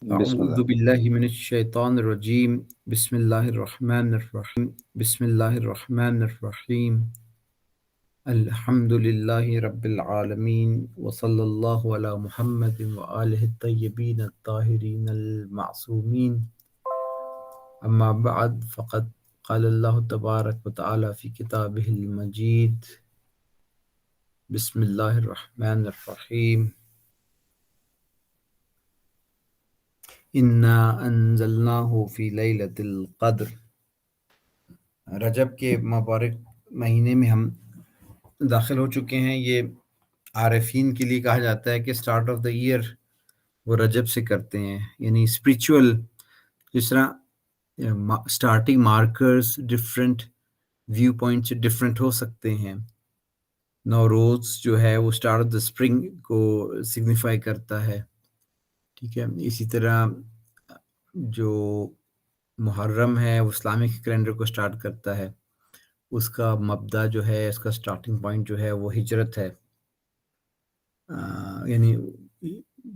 بسم أعوذ اللہ. بالله من الشيطان الرجيم بسم الله الرحمن الرحيم بسم الله الرحمن الرحيم الحمد لله رب العالمين وصلى الله على محمد وآله الطيبين الطاهرين المعصومين أما بعد فقد قال الله تبارك وتعالى في كتابه المجيد بسم الله الرحمن الرحيم انا انزلناه فی لیلۃ القدر. رجب کے مبارک مہینے میں ہم داخل ہو چکے ہیں. یہ عارفین کے لیے کہا جاتا ہے کہ سٹارٹ آف دا ایئر وہ رجب سے کرتے ہیں، یعنی اسپریچول جس طرح starting markers different view point سے ڈفرینٹ ہو سکتے ہیں. نوروز جو ہے وہ سٹارٹ آف دا اسپرنگ کو سگنیفائی کرتا ہے، ٹھیک ہے. اسی طرح جو محرم ہے وہ اسلامک کیلنڈر کو سٹارٹ کرتا ہے، اس کا مبدا جو ہے، اس کا سٹارٹنگ پوائنٹ جو ہے وہ ہجرت ہے. یعنی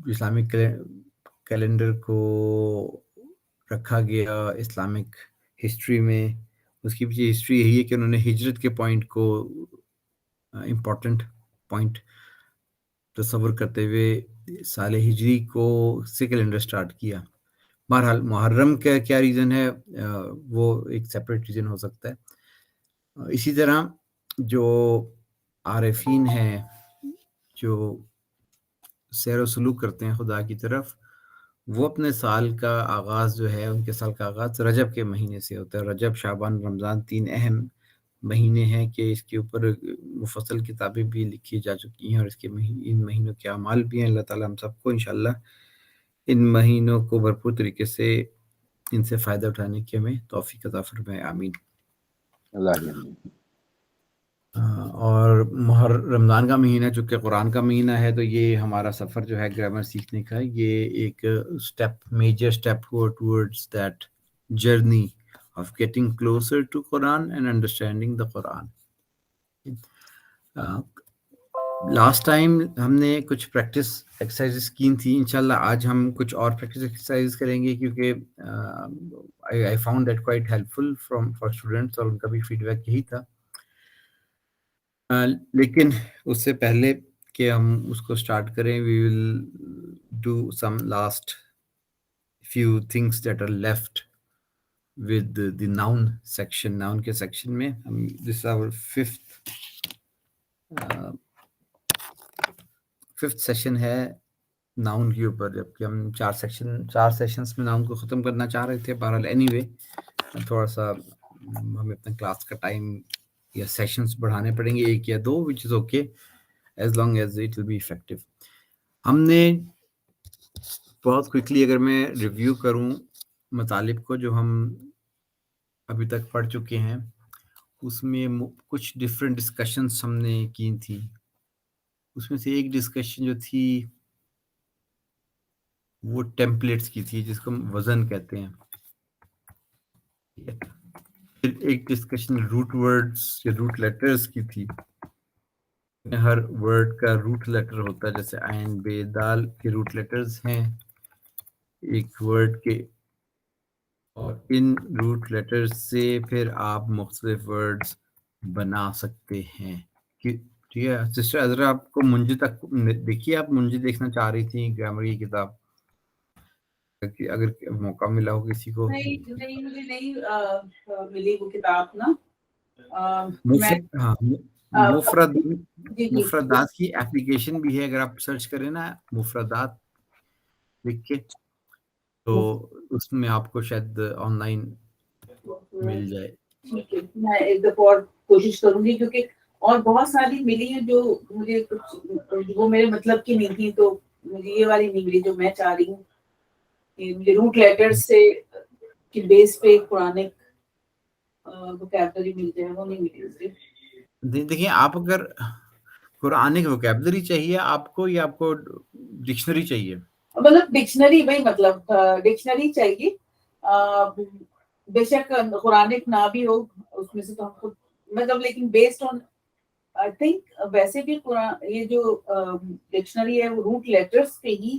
اسلامک کیلنڈر کو رکھا گیا اسلامک ہسٹری میں، اس کی پیچھے ہسٹری یہی ہے کہ انہوں نے ہجرت کے پوائنٹ کو امپورٹنٹ پوائنٹ تصور کرتے ہوئے سال ہجری کو سے کیلنڈر سٹارٹ کیا. بہرحال محرم کا کیا ریزن ہے وہ ایک سیپریٹ ریزن ہو سکتا ہے. اسی طرح جو عارفین ہیں جو سیر و سلوک کرتے ہیں خدا کی طرف، وہ اپنے سال کا آغاز جو ہے، ان کے سال کا آغاز رجب کے مہینے سے ہوتا ہے. رجب، شعبان، رمضان 3 اہم مہینے ہیں کہ اس کے اوپر مفصل کتابیں بھی لکھی جا چکی ہیں، اور اس کے ان مہینوں کے اعمال بھی ہیں. اللہ تعالیٰ ہم سب کو انشاءاللہ ان مہینوں کو بھرپور طریقے سے ان سے فائدہ اٹھانے کی ہمیں توفیق عطا فرمائے، آمین. اللہ کی امین. اور رمضان کا مہینہ چونکہ قرآن کا مہینہ ہے، تو یہ ہمارا سفر جو ہے گرامر سیکھنے کا، یہ ایک میجر اسٹیپ ہوا towards that journey of getting closer to Quran and understanding the Quran. Last time ہم نے کچھ پریکٹس ایکسرسائزز کی تھیں. انشاءاللہ آج ہم کچھ اور پریکٹس ایکسرسائز کریں گے، کیونکہ I found that quite helpful for students, اور ان کا بھی فیڈ بیک یہی تھا. لیکن اس سے پہلے کہ ہم اس کو سٹارٹ کریں، we will do some last few things that are left with the noun section. Noun کے سیکشن میں ہم دس آور ففتھ سیشن ہے ناؤن کے اوپر، جبکہ ہم چار سیشنز میں ناؤن کو ختم کرنا چاہ رہے تھے. بہرحال اینی وے تھوڑا سا ہمیں اپنا کلاس کا ٹائم یا سیشنز بڑھانے پڑیں گے، 1 یا 2، which is okay as long as it will be effective. ہم نے بہت کوئکلی اگر میں ریویو کروں مطالب کو جو ہم ابھی تک پڑھ چکے ہیں، اس میں کچھ ڈفرینٹ ڈسکشنز ہم نے کی تھی. اس میں سے ایک ڈسکشن جو تھی وہ ٹیمپلیٹس کی تھی، جس کو ہم وزن کہتے ہیں. پھر ایک ڈسکشن روٹ ورڈز یا روٹ لیٹرز کی تھی. ہر ورڈ کا روٹ لیٹر ہوتا ہے، جیسے عین، بے، دال کے روٹ لیٹرز ہیں ایک ورڈ کے، اور ان روٹ لیٹرز سے پھر آپ مختلف ورڈز بنا سکتے ہیں. ٹھیک ہے سسٹر عذرا، آپ کو منجی تک دیکھیے، آپ منجی دیکھنا چاہ رہی تھیں گرامر کی کتاب، اگر موقع ملا ہو کسی کو. نہیں مجھے نہیں ملی وہ کتاب نا. ہاں، مفردات کی اپلیکیشن بھی ہے، اگر آپ سرچ کریں نا مفردات لکھ کے، تو اس میں آپ کو شاید آن لائن مل جائے. ٹھیک ہے، میں ایک دفعہ اور کوشش کروں گی، کیونکہ اور بہت ساری ملی ہیں جو مجھے کچھ وہ میرے مطلب کی نہیں تھی، تو مجھے یہ والی نہیں ملی جو میں چاہ رہی ہوں کہ مجھے روٹ لیٹر سے کی بیس پہ قرآنک وکیبلری مل جائے، وہ نہیں ملی مجھے. دیکھیں، آپ اگر قرآنک وکیبلری چاہیے آپ کو، یا آپ کو ڈکشنری چاہیے؟ مطلب ڈکشنری، وہی مطلب ڈکشنری چاہیے. بے شک قرآنک نہ بھی ہو اس میں سے تو ہم خود مطلب، لیکن بیسڈ آن آئی تھنک ویسے بھی قرآن یہ جو ڈکشنری ہے وہ روٹ لیٹرز پہ ہی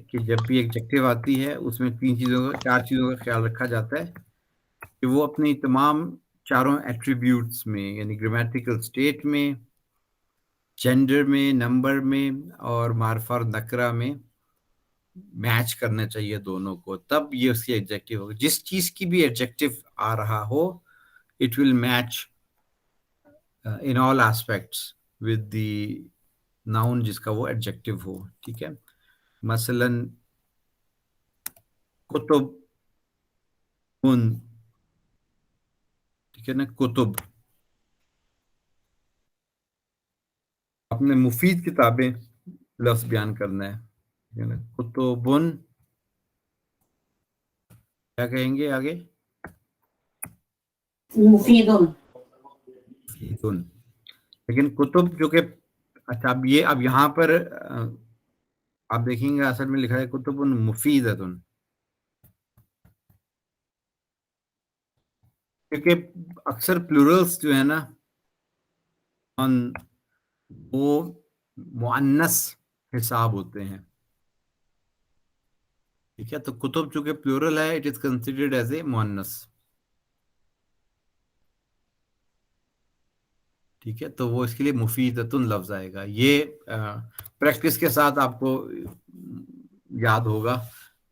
کہ جب بھی ایڈجیکٹو آتی ہے اس میں 4 چیزوں کا خیال رکھا جاتا ہے کہ وہ اپنی تمام چاروں ایٹریبیوٹس میں یعنی گرامیٹیکل اسٹیٹ میں، جینڈر میں، نمبر میں اور معرفہ اور نکرہ میں میچ کرنا چاہیے دونوں کو، تب یہ اس کی ایڈجیکٹو ہوگا. جس چیز کی بھی ایڈجیکٹو آ رہا ہو it will match in all aspects with the noun جس کا وہ adjective ہو. ٹھیک ہے، مثلا کتب ٹھیک ہے نا، کتب آپ نے مفید کتابیں لفظ بیان کرنا ہے، ٹھیک ہے نا، کتبن کیا کہیں گے آگے؟ مفیدن. لیکن کتب جو کہ اچھا اب یہاں پر آپ دیکھیں گے اصل میں لکھا ہے کتب مفیدتن، کیونکہ اکثر پلورلس جو ہے نا وہ مؤنث حساب ہوتے ہیں. ٹھیک ہے، تو کتب چونکہ پلورل ہے it is considered as a مؤنث. ٹھیک ہے، تو وہ اس کے لیے مفیدتن لفظ آئے گا. یہ پریکٹس کے ساتھ آپ کو یاد ہوگا،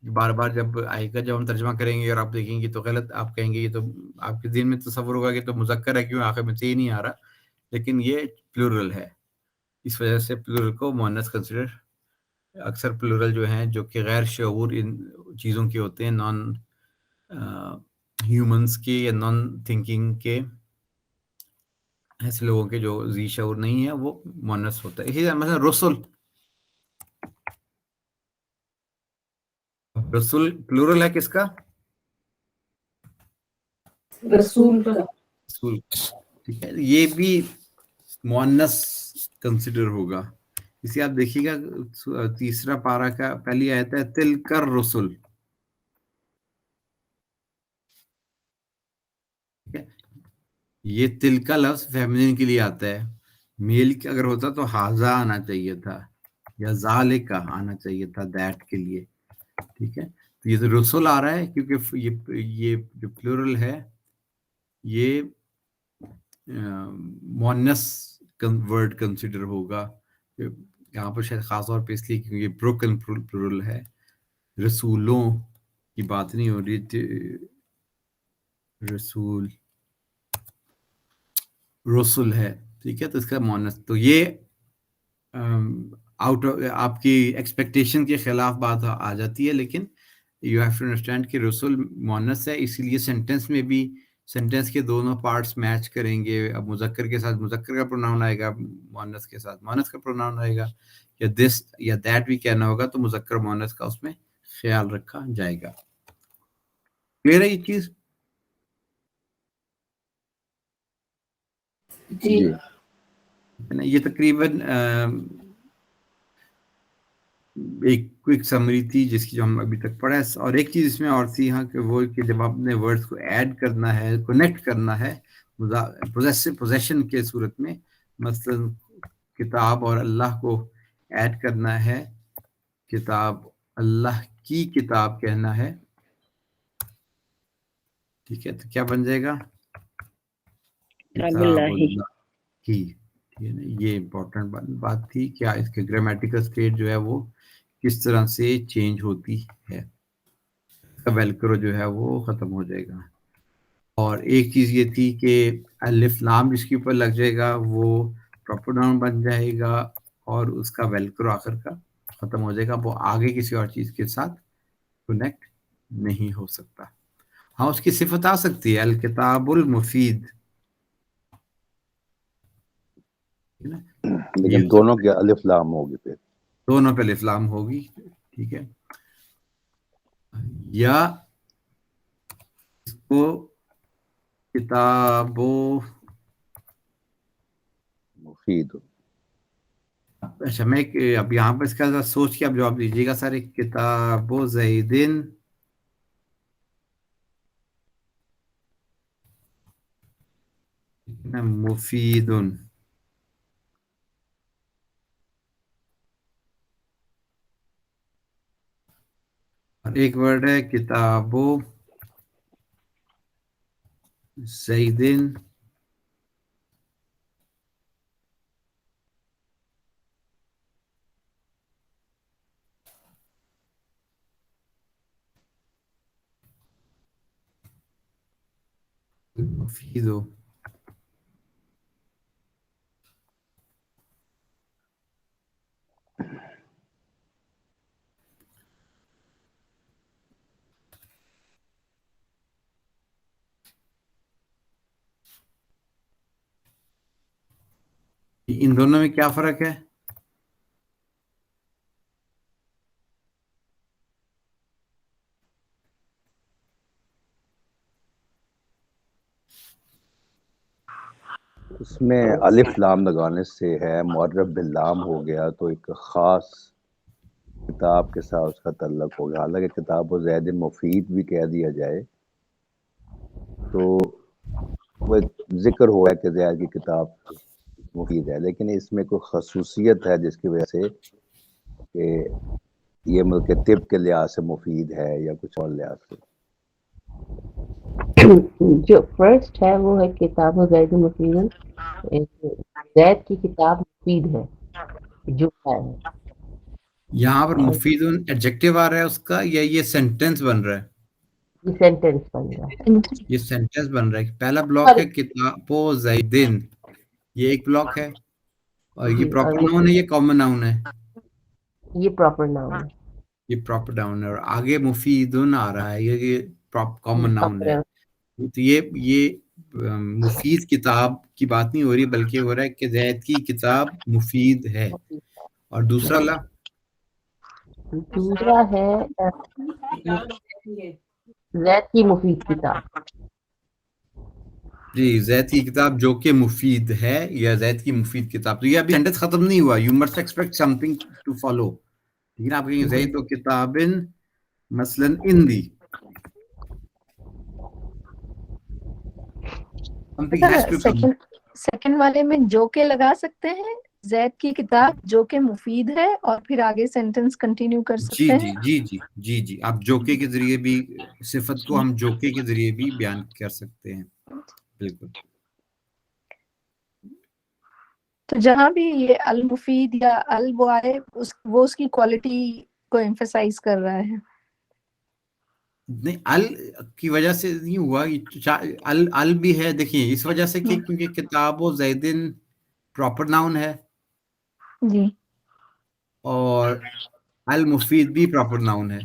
بار بار جب آئے گا، جب ہم ترجمہ کریں گے اور آپ دیکھیں گے تو غلط آپ کہیں گے، یہ تو آپ کے ذہن میں تصور ہوگا کہ تو مذکر ہے، کیوں آخر میں سے ہی نہیں آ رہا، لیکن یہ پلورل ہے. اس وجہ سے پلورل کو مؤنث کنسیڈر، اکثر پلورل جو ہیں جو کہ غیر شعور ان چیزوں کے ہوتے ہیں، نان ہیومنس کے یا نان تھنکنگ کے، ایسے لوگوں کے جو ذی شعور نہیں ہے، وہ مؤنث ہوتا ہے. اسی طرح مثلا رسول پلورل ہے کس کا؟ رسول کا. رسول. ٹھیک ہے، یہ بھی مؤنث کنسیڈر ہوگا. اسی آپ دیکھیے گا تیسرا پارہ کا پہلی آیت ہے تلک الرسل. یہ تل کا لفظ فیمنین کے لیے آتا ہے، میل اگر ہوتا تو ہاذا آنا چاہیے تھا یا ذالک آنا چاہیے تھا دیٹ کے لیے. ٹھیک ہے، تو یہ تو رسول آ رہا ہے کیونکہ یہ جو پلورل ہے یہ مؤنث ورڈ کنسیڈر ہوگا. یہاں پر شاید خاص طور پہ اس لیے کیونکہ یہ بروکن پلورل ہے، رسولوں کی بات نہیں ہو رہی، رسول رسول ہے. ٹھیک ہے، تو اس کا مؤنث، تو یہ آؤٹ آپ کی ایکسپیکٹیشن کے خلاف بات آ جاتی ہے، لیکن یو ہیو ٹو انڈرسٹینڈ کہ رسول مؤنث ہے، اسی لیے سینٹینس میں بھی سینٹینس کے دونوں پارٹس میچ کریں گے. اب مذکر کے ساتھ مذکر کا پروناؤن آئے گا، مؤنث کے ساتھ مؤنث کا پروناؤن آئے گا، یا دس یا دیٹ بھی کہنا ہوگا تو مذکر مؤنث کا اس میں خیال رکھا جائے گا. کلیئر ہے یہ چیز؟ جی. یہ تقریباً ایک کوئک سمری تھی جس کی جو ہم ابھی تک پڑھا ہے. اور ایک چیز اس میں اور تھی ہاں کہ وہ کہ جب آپ نے ورڈز کو ایڈ کرنا ہے، کنیکٹ کرنا ہے پوزیشن کے صورت میں، مثلا کتاب اور اللہ کو ایڈ کرنا ہے، کتاب اللہ کی کتاب کہنا ہے. ٹھیک ہے، تو کیا بن جائے گا؟ کتاب اللہ کی. یہ امپورٹنٹ بات تھی، کیا اس کے گرامیٹیکل اسٹیٹ جو ہے وہ کس طرح سے چینج ہوتی ہے، ویلکرو جو ہے وہ ختم ہو جائے گا. اور ایک چیز یہ تھی کہ الف لام جس کے اوپر لگ جائے گا وہ پراپر ناؤن بن جائے گا اور اس کا ویلکرو آخر کا ختم ہو جائے گا، وہ آگے کسی اور چیز کے ساتھ کنیکٹ نہیں ہو سکتا. ہاں اس کی صفت آ سکتی ہے الکتاب المفید، لیکن دونوں کے الف لام ہوگی، پھر دونوں پہ الف لام ہوگی. ٹھیک ہے، یا اس کو کتاب مفید. اچھا میں اب یہاں پر اس کا سوچ کے اب جواب دیجیے گا سارے. کتاب زیدن مفیدن. ایک ورڈ ہے کتابو زیدن مفیدو. ان دونوں میں کیا فرق ہے؟ اس میں الف لام لگانے سے ہے، معرب باللام ہو گیا تو ایک خاص کتاب کے ساتھ اس کا تعلق ہو گیا. حالانکہ کتاب و زید مفید بھی کہہ دیا جائے تو وہ ایک ذکر ہوا ہے کہ زید کی کتاب مفید ہے، لیکن اس میں کوئی خصوصیت ہے جس کی وجہ سے کہ یہ ملک طب کے لحاظ سے مفید ہے یا کچھ اور لحاظ سے. جو فرسٹ ہے وہ ہے کتاب و زید مفید، زید کی کتاب مفید ہے جو ہے. یہاں پر مفید ایڈجیکٹو آ رہا ہے اس کا یا یہ سینٹینس بن رہا ہے؟ یہ سینٹینس بن رہا ہے. یہ سینٹینس بن رہا ہے. پہلا بلاک ہے کتاب و زیدن، یہ ایک بلاک ہے، اور یہ پراپر ناؤن ہے، یہ کامن ناؤن ہے. یہ پراپر ناؤن ہے. یہ پراپر ناؤن ہے، اور آگے مفیدن آ رہا ہے، یہ کامن ناؤن ہے. تو یہ مفید کتاب کی بات نہیں ہو رہی، بلکہ ہو رہا ہے کہ زید کی کتاب مفید ہے. اور دوسرا دوسرا ہے زید کی مفید کتاب. جی، زید کی کتاب جو کہ مفید ہے، یا زید کی مفید کتاب. تو یہ ابھی سینٹنس ختم نہیں ہوا. You must expect something to follow. لیکن آپ کہیں زید و کتابن مثلا اندی سیکنڈ والے میں جو کہ لگا سکتے ہیں، زید کی کتاب جو کہ مفید ہے، اور پھر آگے سینٹنس کنٹینیو کر جی سکتے جی ہیں. جی جی جی جی آپ جوکے کے ذریعے بھی صفت کو ہم جوکے کے ذریعے بھی بیان کر سکتے ہیں. بالکل. تو جہاں بھی یہ المفید یا وہ آئے، وہ اس کی کوالٹی کو ایمفسائز کر رہا ہے. نہیں، ال کی وجہ سے نہیں ہوا، ال بھی ہے. دیکھیں اس وجہ سے کہ کیونکہ کتاب و زیدن پراپر ناؤن ہے، جی، اور المفید بھی پراپر ناؤن ہے.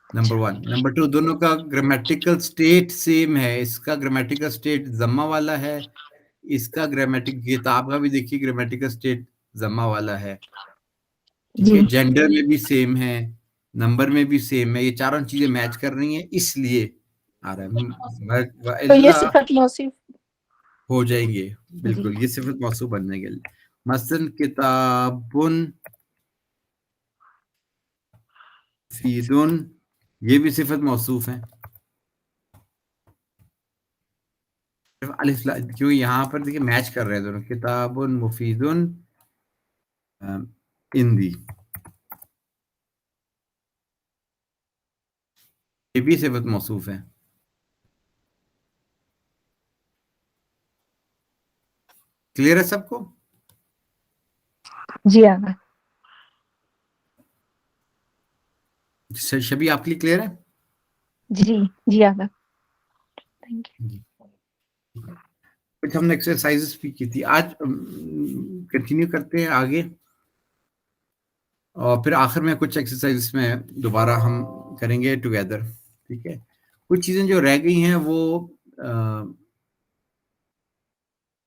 نمبر 1. نمبر 2، دونوں کا گرامیٹیکل سٹیٹ سیم ہے. اس کا گرامیٹیکل سٹیٹ ضمہ والا ہے، اس کا کتاب کا بھی دیکھیے گرامیٹیکل سٹیٹ ضمہ والا ہے. ٹھیک ہے. جینڈر میں بھی سیم ہے، نمبر میں بھی سیم ہے. یہ چاروں چیزیں میچ کر رہی ہیں، اس لیے آ رہا ہے. تو یہ صفت موصوف ہو جائیں گے. بالکل، یہ صفت موصوف بن جائیں گے. مثلا کتابن مفیدن، یہ بھی صفت موصوف ہے. کیوں یہاں پر دیکھیں میچ کر رہے ہیں دونوں، کتاب مفید اندی، یہ بھی صفت موصوف ہے. کلیئر ہے سب کو؟ جی آگا. شبی آپ کے لیے کلیئر ہے؟ جی آگا. Thank you. کچھ ہم نے ایکسرسائزز بھی کی تھی. آج کنٹینیو کرتے ہیں آگے، اور پھر آخر میں کچھ ایکسرسائز میں دوبارہ ہم کریں گے ٹوگیدر. ٹھیک ہے. کچھ چیزیں جو رہ گئی ہیں وہ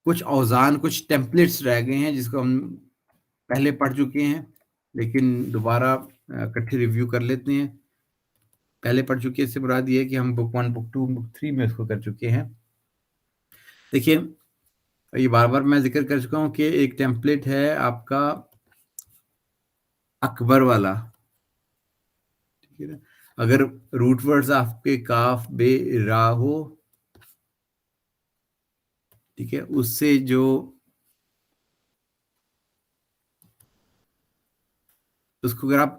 کچھ اوزان، کچھ ٹیمپلیٹس رہ گئے ہیں جس کو ہم پہلے پڑھ چکے ہیں، لیکن دوبارہ اکٹھے ریویو کر لیتے ہیں. پہلے پڑھ چکے اس سے مراد یہ ہے کہ ہم بک 1 بک 2 بک 3 میں اس کو کر چکے ہیں. دیکھیے، یہ بار بار میں ذکر کر چکا ہوں کہ ایک ٹیمپلیٹ ہے آپ کا اکبر والا. ٹھیک ہے نا. اگر روٹ ورڈز آپ کے کاف بے را ہو، ٹھیک ہے، اس سے جو اس کو اگر آپ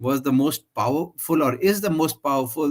was the most powerful or is the most powerful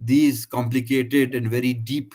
these complicated and very deep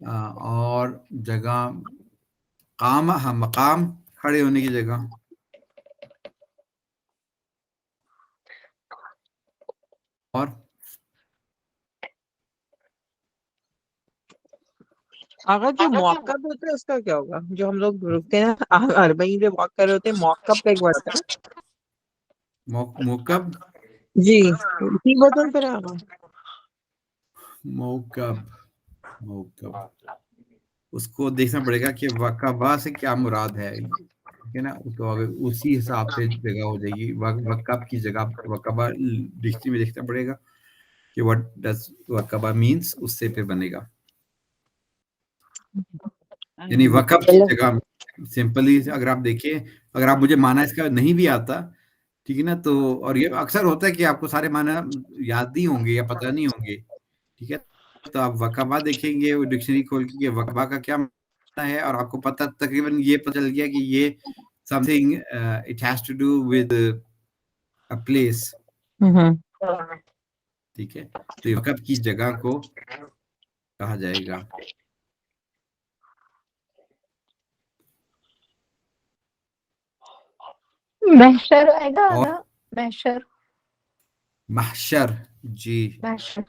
اور جگہ قام، ہاں مقام کھڑے ہونے کی جگہ. اور اگر جو موقب ہوتا ہے اس کا کیا ہوگا؟ جو ہم لوگ رکتے ہیں نا اربعین پہ واک کر رہے ہوتے ہیں، موقب کا ایک ورڈ ہوتا ہے نا؟ موکب، جی اسی وزن پہ رہا. موکب اس کو دیکھنا پڑے گا کہ وقبہ سے کیا مراد ہے، ٹھیک ہے نا. تو اگر اسی حساب سے جگہ ہو جائے گی. وقب کی جگہ وقبہ ڈکشنری میں دیکھنا پڑے گا کہ what does وقبہ means، اس سے پہ بنے گا. یعنی وقب کی جگہ سمپلی اگر آپ دیکھیں، اگر آپ مجھے معنی اس کا نہیں بھی آتا، ٹھیک ہے نا، تو اور یہ اکثر ہوتا ہے کہ آپ کو سارے معنی یاد نہیں ہوں گے یا پتہ نہیں ہوں گے، ٹھیک ہے، تو آپ وقبہ دیکھیں گے ڈکشنری کھول کے کہ وقبہ کا کیا معنی ہے، اور آپ کو پتہ تقریباً یہ پتہ چل گیا کہ یہ something it has to do with a place، ٹھیک ہے. تو یہ وقب کی جگہ کو کہا جائے گا. محشر آئے گا اور نا، محشر محشر، جی محشر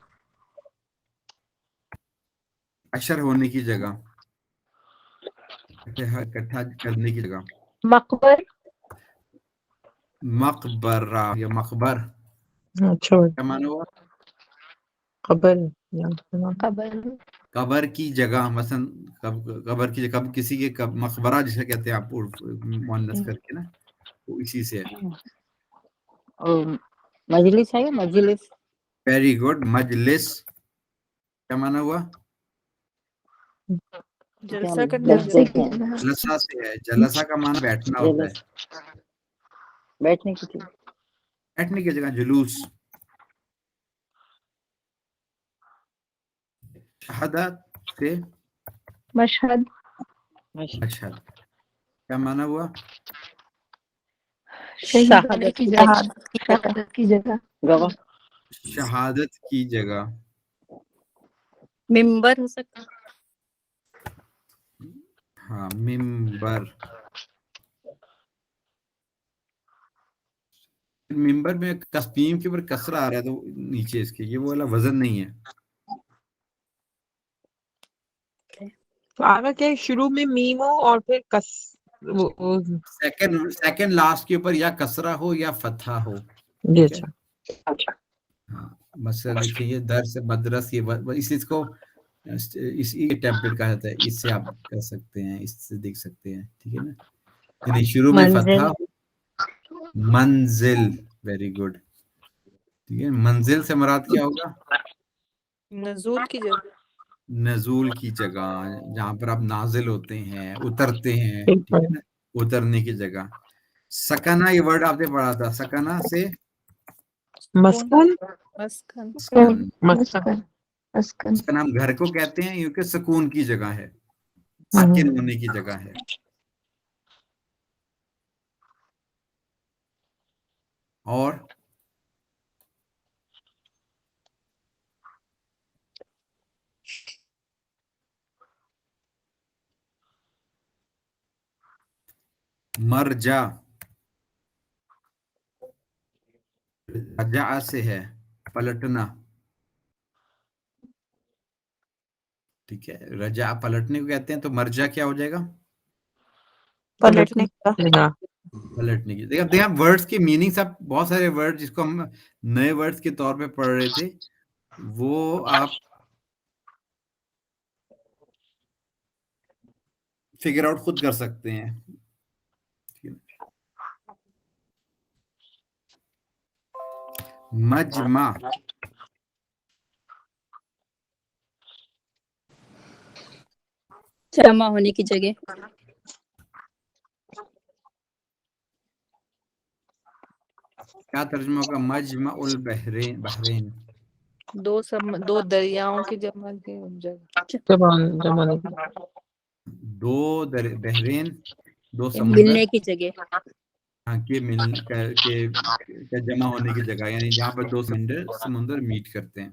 محشر ہونے کی جگہ، اکٹھا کرنے کی جگہ. مقبر مقبرہ یا مقبر اچھا کیا معنی ہوا؟ قبر. قبر قبر کی جگہ، مثلا قبر کی جگہ کسی کے مقبرہ جسے کہتے ہیں آپ مؤنث کر کے نا، وہ اسی سے ہے. مجلس ہے، مجلس. Very good. مجلس کیا معنی ہوا؟ جلسہ کرنے کی جلسے کی جگہ. جگہ. جلسہ سے ہے. جلسہ کا معنی بیٹھنا ہوتا ہے، بیٹھنے کی چیز. بیٹھنے کی جگہ جلوس. شہادت سے مشہد مشہد کیا معنی ہوا؟ شہید ہونے کی جگہ، شہادت کی جگہ. گواہ. شہادت کی جگہ. ممبر ہو سکتا. ہاں ممبر. ممبر میں تسنیم کے اوپر کسرہ آ رہا ہے تو نیچے اس کے، یہ وہ والا وزن نہیں ہے. تو آگے کیا شروع میں میم ہو اور پھر سیکنڈ لاسٹ کے اوپر یا کسرہ ہو یا فتحہ ہو. جی. اچھا ہاں، مثلا دیکھیں یہ درس مدرس، یہ اس کو اسی ٹیمپلیٹ کہا جاتا ہے. اس سے آپ کر سکتے ہیں، اس سے دیکھ سکتے ہیں، ٹھیک ہے نا. یعنی شروع میں فتحہ. منزل، ویری گڈ، ٹھیک ہے. منزل سے مراد کیا ہوگا؟ نزول کی جگہ. نزول کی جگہ، جہاں پر آپ نازل ہوتے ہیں، اترتے ہیں، ٹھیک ہے نا، اترنے کی جگہ. سکنہ، یہ ورڈ آپ نے پڑھا تھا، سکنہ سے مسکن. مسکن ہم گھر کو کہتے ہیں کیونکہ سکون کی جگہ ہے، ساکن ہونے کی جگہ ہے. اور مرجع، رجع سے ہے پلٹنا، ٹھیک ہے. رجع پلٹنے کو کہتے ہیں. تو مرجع کیا ہو جائے گا؟ پلٹنے کا. پلٹنے کی. دیکھیں ورڈز کی میننگ سب، بہت سارے ورڈ جس کو ہم نئے ورڈز کے طور پہ پڑھ رہے تھے، وہ آپ فگر آؤٹ خود کر سکتے ہیں. مجمع، جمع ہونے کی جگہ. کیا ترجمہ ہوگا؟ مجمع البحرین، بحرین. دو دریاؤں کی جمع کی جگہ. دو بحرین، دو سمندر ملنے کی جگہ. کے جمع ہونے کی جگہ، یعنی جہاں پر دو سمندر میٹ کرتے ہیں.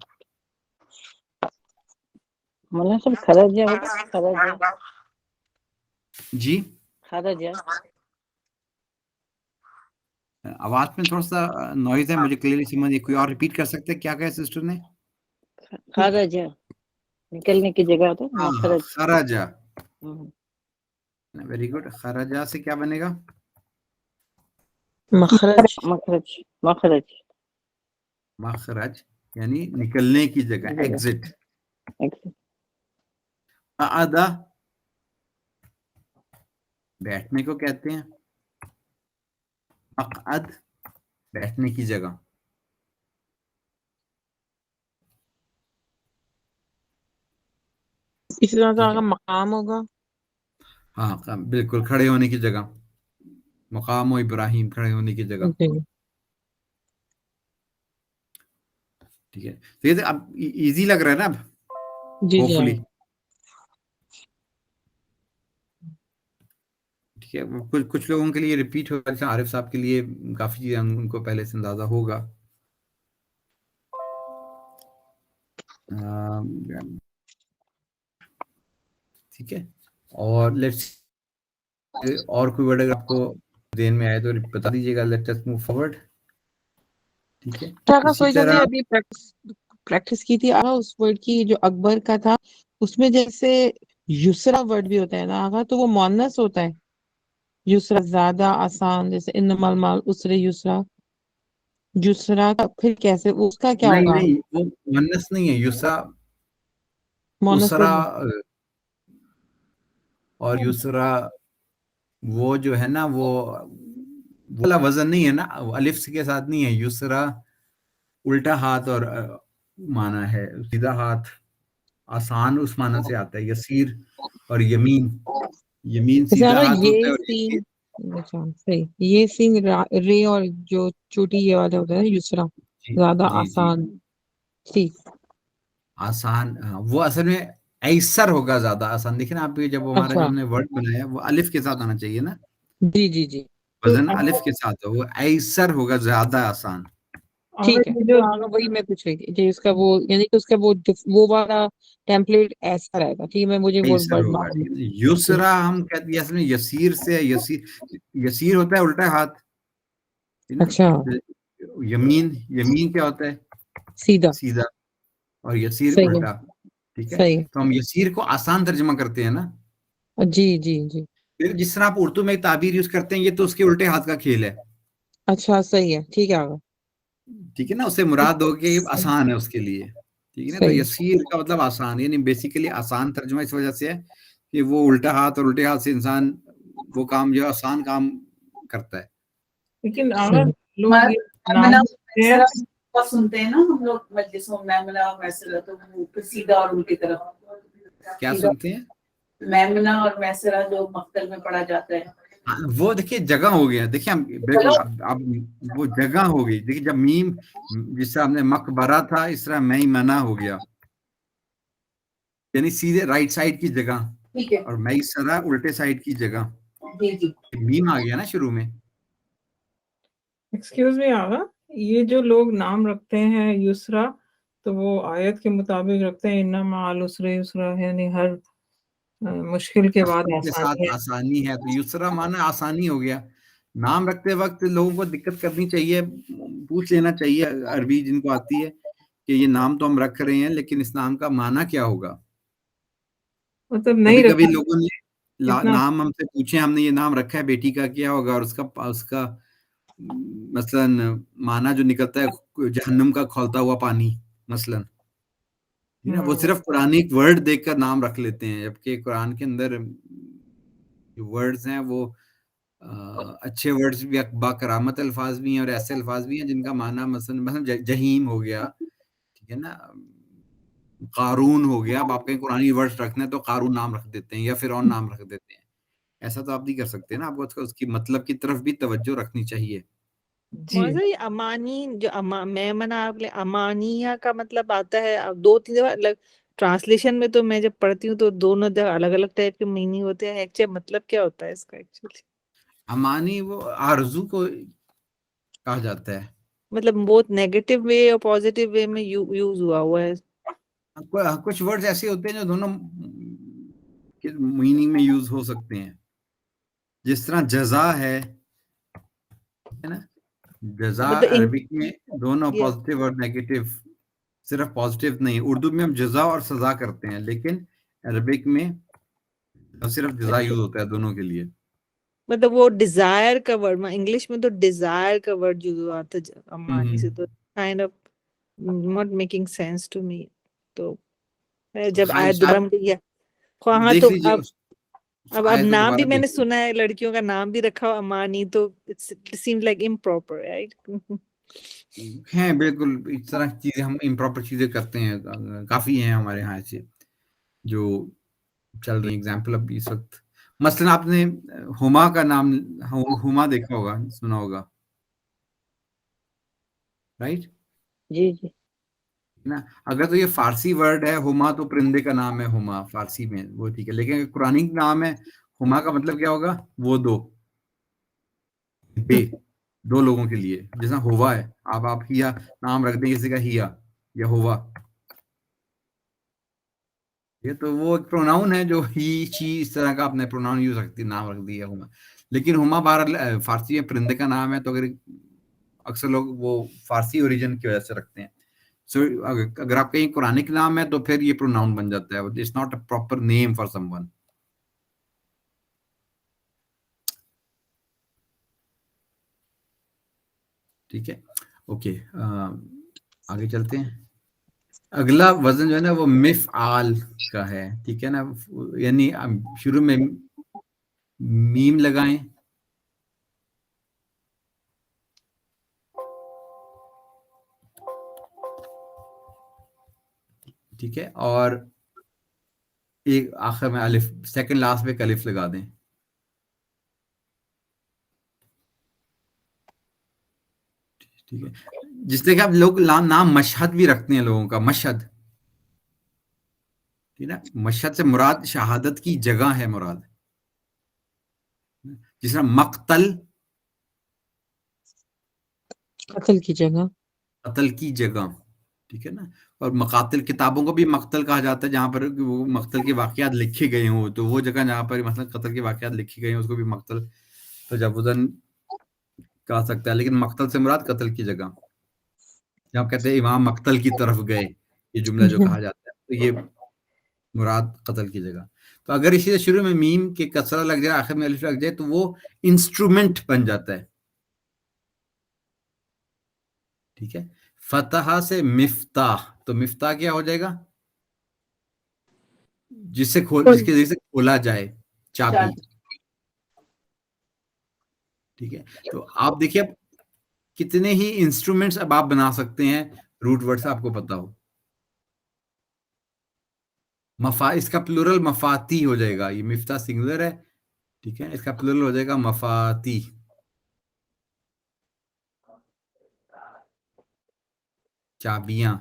مولانا صاحب خرجہ ہوگا، خرجہ جی خرجہ آواز میں تھوڑا سا نوائز ہے، مجھے کلیئرلی سمجھ نہیں، کوئی اور ریپیٹ کر سکتے ہیں کیا کہا سسٹر نے؟ خرجہ نکلنے کی جگہ ہوتا ہے ہاں مخرج. خراجہ، ہم. Very good. خراجہ سے کیا بنے گا؟ مخرج. مخرج مخرج مخرج یعنی نکلنے کی جگہ، جگہ ایگزٹ. ایکسٹ. قعدہ بیٹھنے کو کہتے ہیں، مقعد بیٹھنے کی جگہ. اس طرح ٹھیک سے ہے، مقام ہوگا. ہاں بالکل، کھڑے ہونے کی جگہ. مقام و ابراہیم، کھڑے ہونے کی جگہ. جی ٹھیک ہے، تو یہ اب ایزی لگ رہا ہے نا اب، جی ہوپ جی فلی. ٹھیک ہے، کچھ لوگوں کے لیے ریپیٹ ہوگا، جیسے عارف صاحب کے لیے کافی چیزیں ان کو پہلے سے اندازہ ہوگا. ٹھیک ہے، اور لیٹس، اور کوئی ورڈ اگر آپ کو ذہن میں آئے تو بتا دیجیے گا. Let's us move forward. ٹھیک ہے، اسی کوئی جو ہم نے طرح ابھی پریکٹس کی تھی آگا، اس ورڈ کی جو اکبر کا تھا، اس میں جیسے یسرا ورڈ بھی ہوتا ہے نا آگا، تو وہ مؤنث ہوتا ہے. یسرا زیادہ آسان، جیسے انما المال اسر یسرا. یسرا کا پھر کیسے، اس کا کیا نہیں ہوگا؟ نہیں، وہ مؤنث نہیں ہے. یسرا، مؤنث اسرا ورڈ. اور یسرا وہ جو ہے نا، وہ والا وزن نہیں ہے نا، الف کے ساتھ نہیں ہے. یسرا الٹا ہاتھ اور معنی ہے، سیدھا ہاتھ، آسان اس معنی سے آتا ہے. یسیر اور یمین، یمین جیسے سیدھا آگا ہاتھ ہوتا ہے یہ اور سین، یسیر اچھا صحیح، یہ سین رے اور جو چوٹی یہ والا ہوتا ہے نا یسرا، جی زیادہ جی جی آسان. ٹھیک. آسان. وہ اصل میں ایسر ہوگا، زیادہ آسان. دیکھیں نا آپ، جب ہمارا جو اچھا ہم نے ورڈ بنایا وہ الف کے ساتھ آنا چاہیے نا، جی جی جی وزن الف کے ساتھ ہو، وہ ایسر ہوگا، زیادہ آسان. ٹھیک ہے. تو آگا وہی میں پوچھ رہی تھی کہ اس کا وہ، یعنی کہ اس کا وہ والا ٹیمپلیٹ ایسا رہے گا. ٹھیک ہے، مجھے وہ ایسر ورڈ ہوگا. معلوم ٹھیک ہے نا؟ ہے. جی یسرا ہم کہتے ہیں اصل میں یسیر سے، یسیر ہوتا ہے الٹا ہاتھ، ٹھیک ہے اچھا، نا. یمین، یمین کیا ہوتا ہے؟ سیدھا. سیدھا. اور یسیر صحیح الٹا. ہے، ٹھیک ہے، صحیح تو ہم یسیر کو آسان ترجمہ کرتے ہیں نا. ہے. جی جی جی. پھر جس طرح آپ اردو میں تعبیر یوز کرتے ہیں، یہ تو اس کے الٹے ہاتھ کا کھیل ہے. اچھا صحیح ہے. ٹھیک ہے آگا. ٹھیک ہے نا، اسے مراد ہو کہ آسان ہے اس کے لیے. ٹھیک ہے نا، تو صحیح. یسیر کا مطلب آسان، یعنی بیسیکلی آسان ترجمہ اس وجہ سے ہے کہ وہ الٹا ہاتھ اور الٹے ہاتھ سے انسان وہ کام جو آسان کام کرتا ہے. لیکن اگر لوگ ہمارا یہ نام میمنہ لیتے ہیں، میسرہ بہت سنتے ہیں نا ہم لوگ مجلسوں میں، میمنہ اور میسرہ، تو وہ پھر سیدھا اور الٹی طرف کیا سیدھا. سنتے ہیں؟ میمنہ اور میسرہ جو مقتل میں پڑھا جاتا ہے. وہ دیکھیے جگہ ہو گیا. دیکھیے ہم بالکل اب وہ جگہ ہو گئی. دیکھیے جب میم، جس طرح ہم نے مقبرہ تھا، اس طرح میں منع ہو گیا، یعنی سیدھے رائٹ سائڈ کی جگہ، ٹھیک ہے. اور میسرہ الٹے سائڈ کی جگہ. جی جی. میم آ گیا نا شروع میں. ایکسکیوز می آغا، یہ جو لوگ نام رکھتے ہیں یسرا، تو وہ آیت کے مطابق رکھتے ہیں انما مع العسر یسرا، یعنی ہر مشکل کے بعد مشکل کے ساتھ آسانی ہے. آسانی ہے، تو یسرا معنی آسانی ہو گیا. نام رکھتے وقت لوگوں کو دقت کرنی چاہیے، پوچھ لینا چاہیے عربی جن کو آتی ہے کہ یہ نام تو ہم رکھ رہے ہیں، لیکن اس نام کا معنی کیا ہوگا. مطلب کبھی نہیں کبھی رکھا لوگوں نے اتنا. نام ہم سے پوچھے، ہم نے یہ نام رکھا ہے، بیٹی کا کیا ہوگا، اور اس کا مثلا معنی جو نکلتا ہے جہنم کا کھولتا ہوا پانی مثلا. وہ صرف قرآن ایک ورڈ دیکھ کر نام رکھ لیتے ہیں، جبکہ قرآن کے اندر جو ورڈز ہیں وہ اچھے ورڈز بھی، با کرامت الفاظ بھی ہیں، اور ایسے الفاظ بھی ہیں جن کا معنی مثلا جہیم ہو گیا، ٹھیک ہے نا، قارون ہو گیا. اب آپ کہیں قرآنی ورڈز رکھنا ہے تو قارون نام رکھ دیتے ہیں یا فرعون نام رکھ دیتے ہیں. ایسا تو آپ نہیں کر سکتے نا، آپ کو اس کی مطلب کی طرف بھی توجہ رکھنی چاہیے. جی موضوع یہ امانی جو میمنہ امانیہ کا مطلب آتا ہے دو تین دفعہ ٹرانسلیشن میں. تو میں جب پڑھتی ہوں تو دونوں الگ الگ ٹائپ کے میننگ ہوتے ہیں. ایکچولی مطلب کیا ہوتا ہے اس کا ایکچولی؟ امانی وہ آرزو کو کہا جاتا ہے. مطلب بہت نیگیٹو وے اور پازیٹیو وے میں یوز ہوا ہے. کچھ ورڈز ایسے ہوتے ہیں جو دونوں میننگ میں یوز ہو سکتے ہیں، جس طرح جزا ہے نا، جزا But the عربک میں دونوں yeah. پازیٹیو اور نیگیٹو، صرف پازیٹیو نہیں، اردو میں ہم جزا اور سزا کرتے ہیں، لیکن عربک میں صرف جزا یوز ہوتا ہے دونوں کے لیے. مطلب وہ ڈیزائر کا ورڈ میں انگلش میں تو ڈیزائر کا ورڈ یوز ہوا تھا امانی سے، تو kind of not making sense to me. تو جب آیت دوبارہ مجھے ہاں دیکھ تو لیجیے اب آیت کو نام بھی دوبارہ میں نے دیکھ سنا ہے، لڑکیوں کا نام بھی رکھا ہوا امانی، تو it same like improper right. ہیں بالکل اس طرح کی چیزیں ہم امپراپر چیزیں کرتے ہیں، کافی ہیں ہمارے یہاں ایسے جو چل رہی ایگزامپل. اب اس وقت مثلا آپ نے ہما کا نام ہما دیکھا ہوگا، سنا ہوگا، رائٹ جی جی نا. اگر تو یہ فارسی ورڈ ہے ہما، تو پرندے کا نام ہے ہما فارسی میں، وہ ٹھیک ہے، لیکن اگر قرآنی نام ہے ہما کا مطلب کیا ہوگا؟ وہ دو لوگوں کے لیے، جیسا ہوا ہے، آپ ہیا نام رکھ دیں کسی کا، ہیا یا ہوا، یہ تو وہ ایک پروناؤن ہے جو ہی چی اس طرح کا اپنے پروناؤن یوز رکھتی نام رکھ دیا ہما. لیکن ہما بہرحال فارسی میں پرندے کا نام ہے، تو اگر اکثر لوگ وہ فارسی اوریجن کی وجہ سے رکھتے ہیں. سو اگر آپ کہیں قرآنک نام ہے تو پھر یہ پروناؤن بن جاتا ہے، it's not a proper name for someone. ٹھیک ہے، اوکے، آگے چلتے ہیں. اگلا وزن جو ہے نا وہ مفعال کا ہے، ٹھیک ہے نا، یعنی شروع میں میم لگائیں، ٹھیک ہے، اور ایک آخر میں الف، سیکنڈ لاسٹ پہ الف لگا دیں. ٹھیک ہے، جس طرح کہ آپ لوگ نام مشہد بھی رکھتے ہیں لوگوں کا، مشہد، ٹھیک ہے، مشہد سے مراد شہادت کی جگہ ہے مراد، جس طرح مقتل، قتل کی جگہ، قتل کی جگہ، ٹھیک ہے نا. اور مقاتل کتابوں کو بھی مقتل کہا جاتا ہے، جہاں پر وہ مقتل کے واقعات لکھے گئے ہوں، تو وہ جگہ جہاں پر مثلا قتل کے واقعات لکھے گئے ہیں اس کو بھی مقتل تجاوزاً کہا سکتا ہے. لیکن مقتل سے مراد قتل کی جگہ، جب کہتے ہیں امام مقتل کی طرف گئے، یہ جملہ جو کہا جاتا ہے، تو یہ مراد قتل کی جگہ. تو اگر اسی سے شروع میں میم کے کسرہ لگ جائے، آخر میں الف لگ جائے، تو وہ انسٹرومنٹ بن جاتا ہے. ٹھیک ہے، فتح سے مفتاح، تو مفتاح کیا ہو جائے گا؟ جس کے ذریعے سے کھولا جائے، چابی. ٹھیک ہے، تو آپ دیکھیے اب کتنے ہی انسٹرومنٹس اب آپ بنا سکتے ہیں، روٹ ورڈ سے آپ کو پتا ہو. اس کا پلورل مفاتی ہو جائے گا، یہ مفتاح سنگولر ہے، ٹھیک ہے، اس کا پلورل ہو جائے گا مفاتی، چابیاں.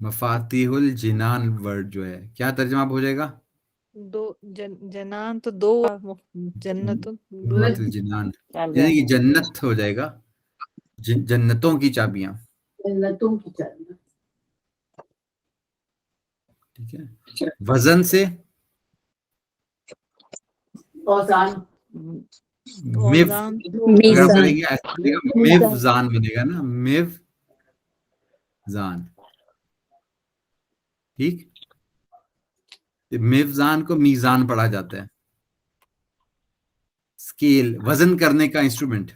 مفاتیح الجنان ورڈ جو ہے کیا ترجمہ ہو جائے گا؟ دو جنان تو دو، جنتوں مفاتیح الجنان، یعنی کہ جنت ہو جائے گا، جنتوں کی چابیاں. جنتوں کی چابیاں. ٹھیک ہے، وزن سے اوزان، اوزان اگر آپ میزان کریں گے ایسا بنے گا، میوزان بنے گا نا، میوزان. ٹھیک، میوزان کو میزان پڑھا جاتا ہے، اسکیل، وزن کرنے کا انسٹرومنٹ.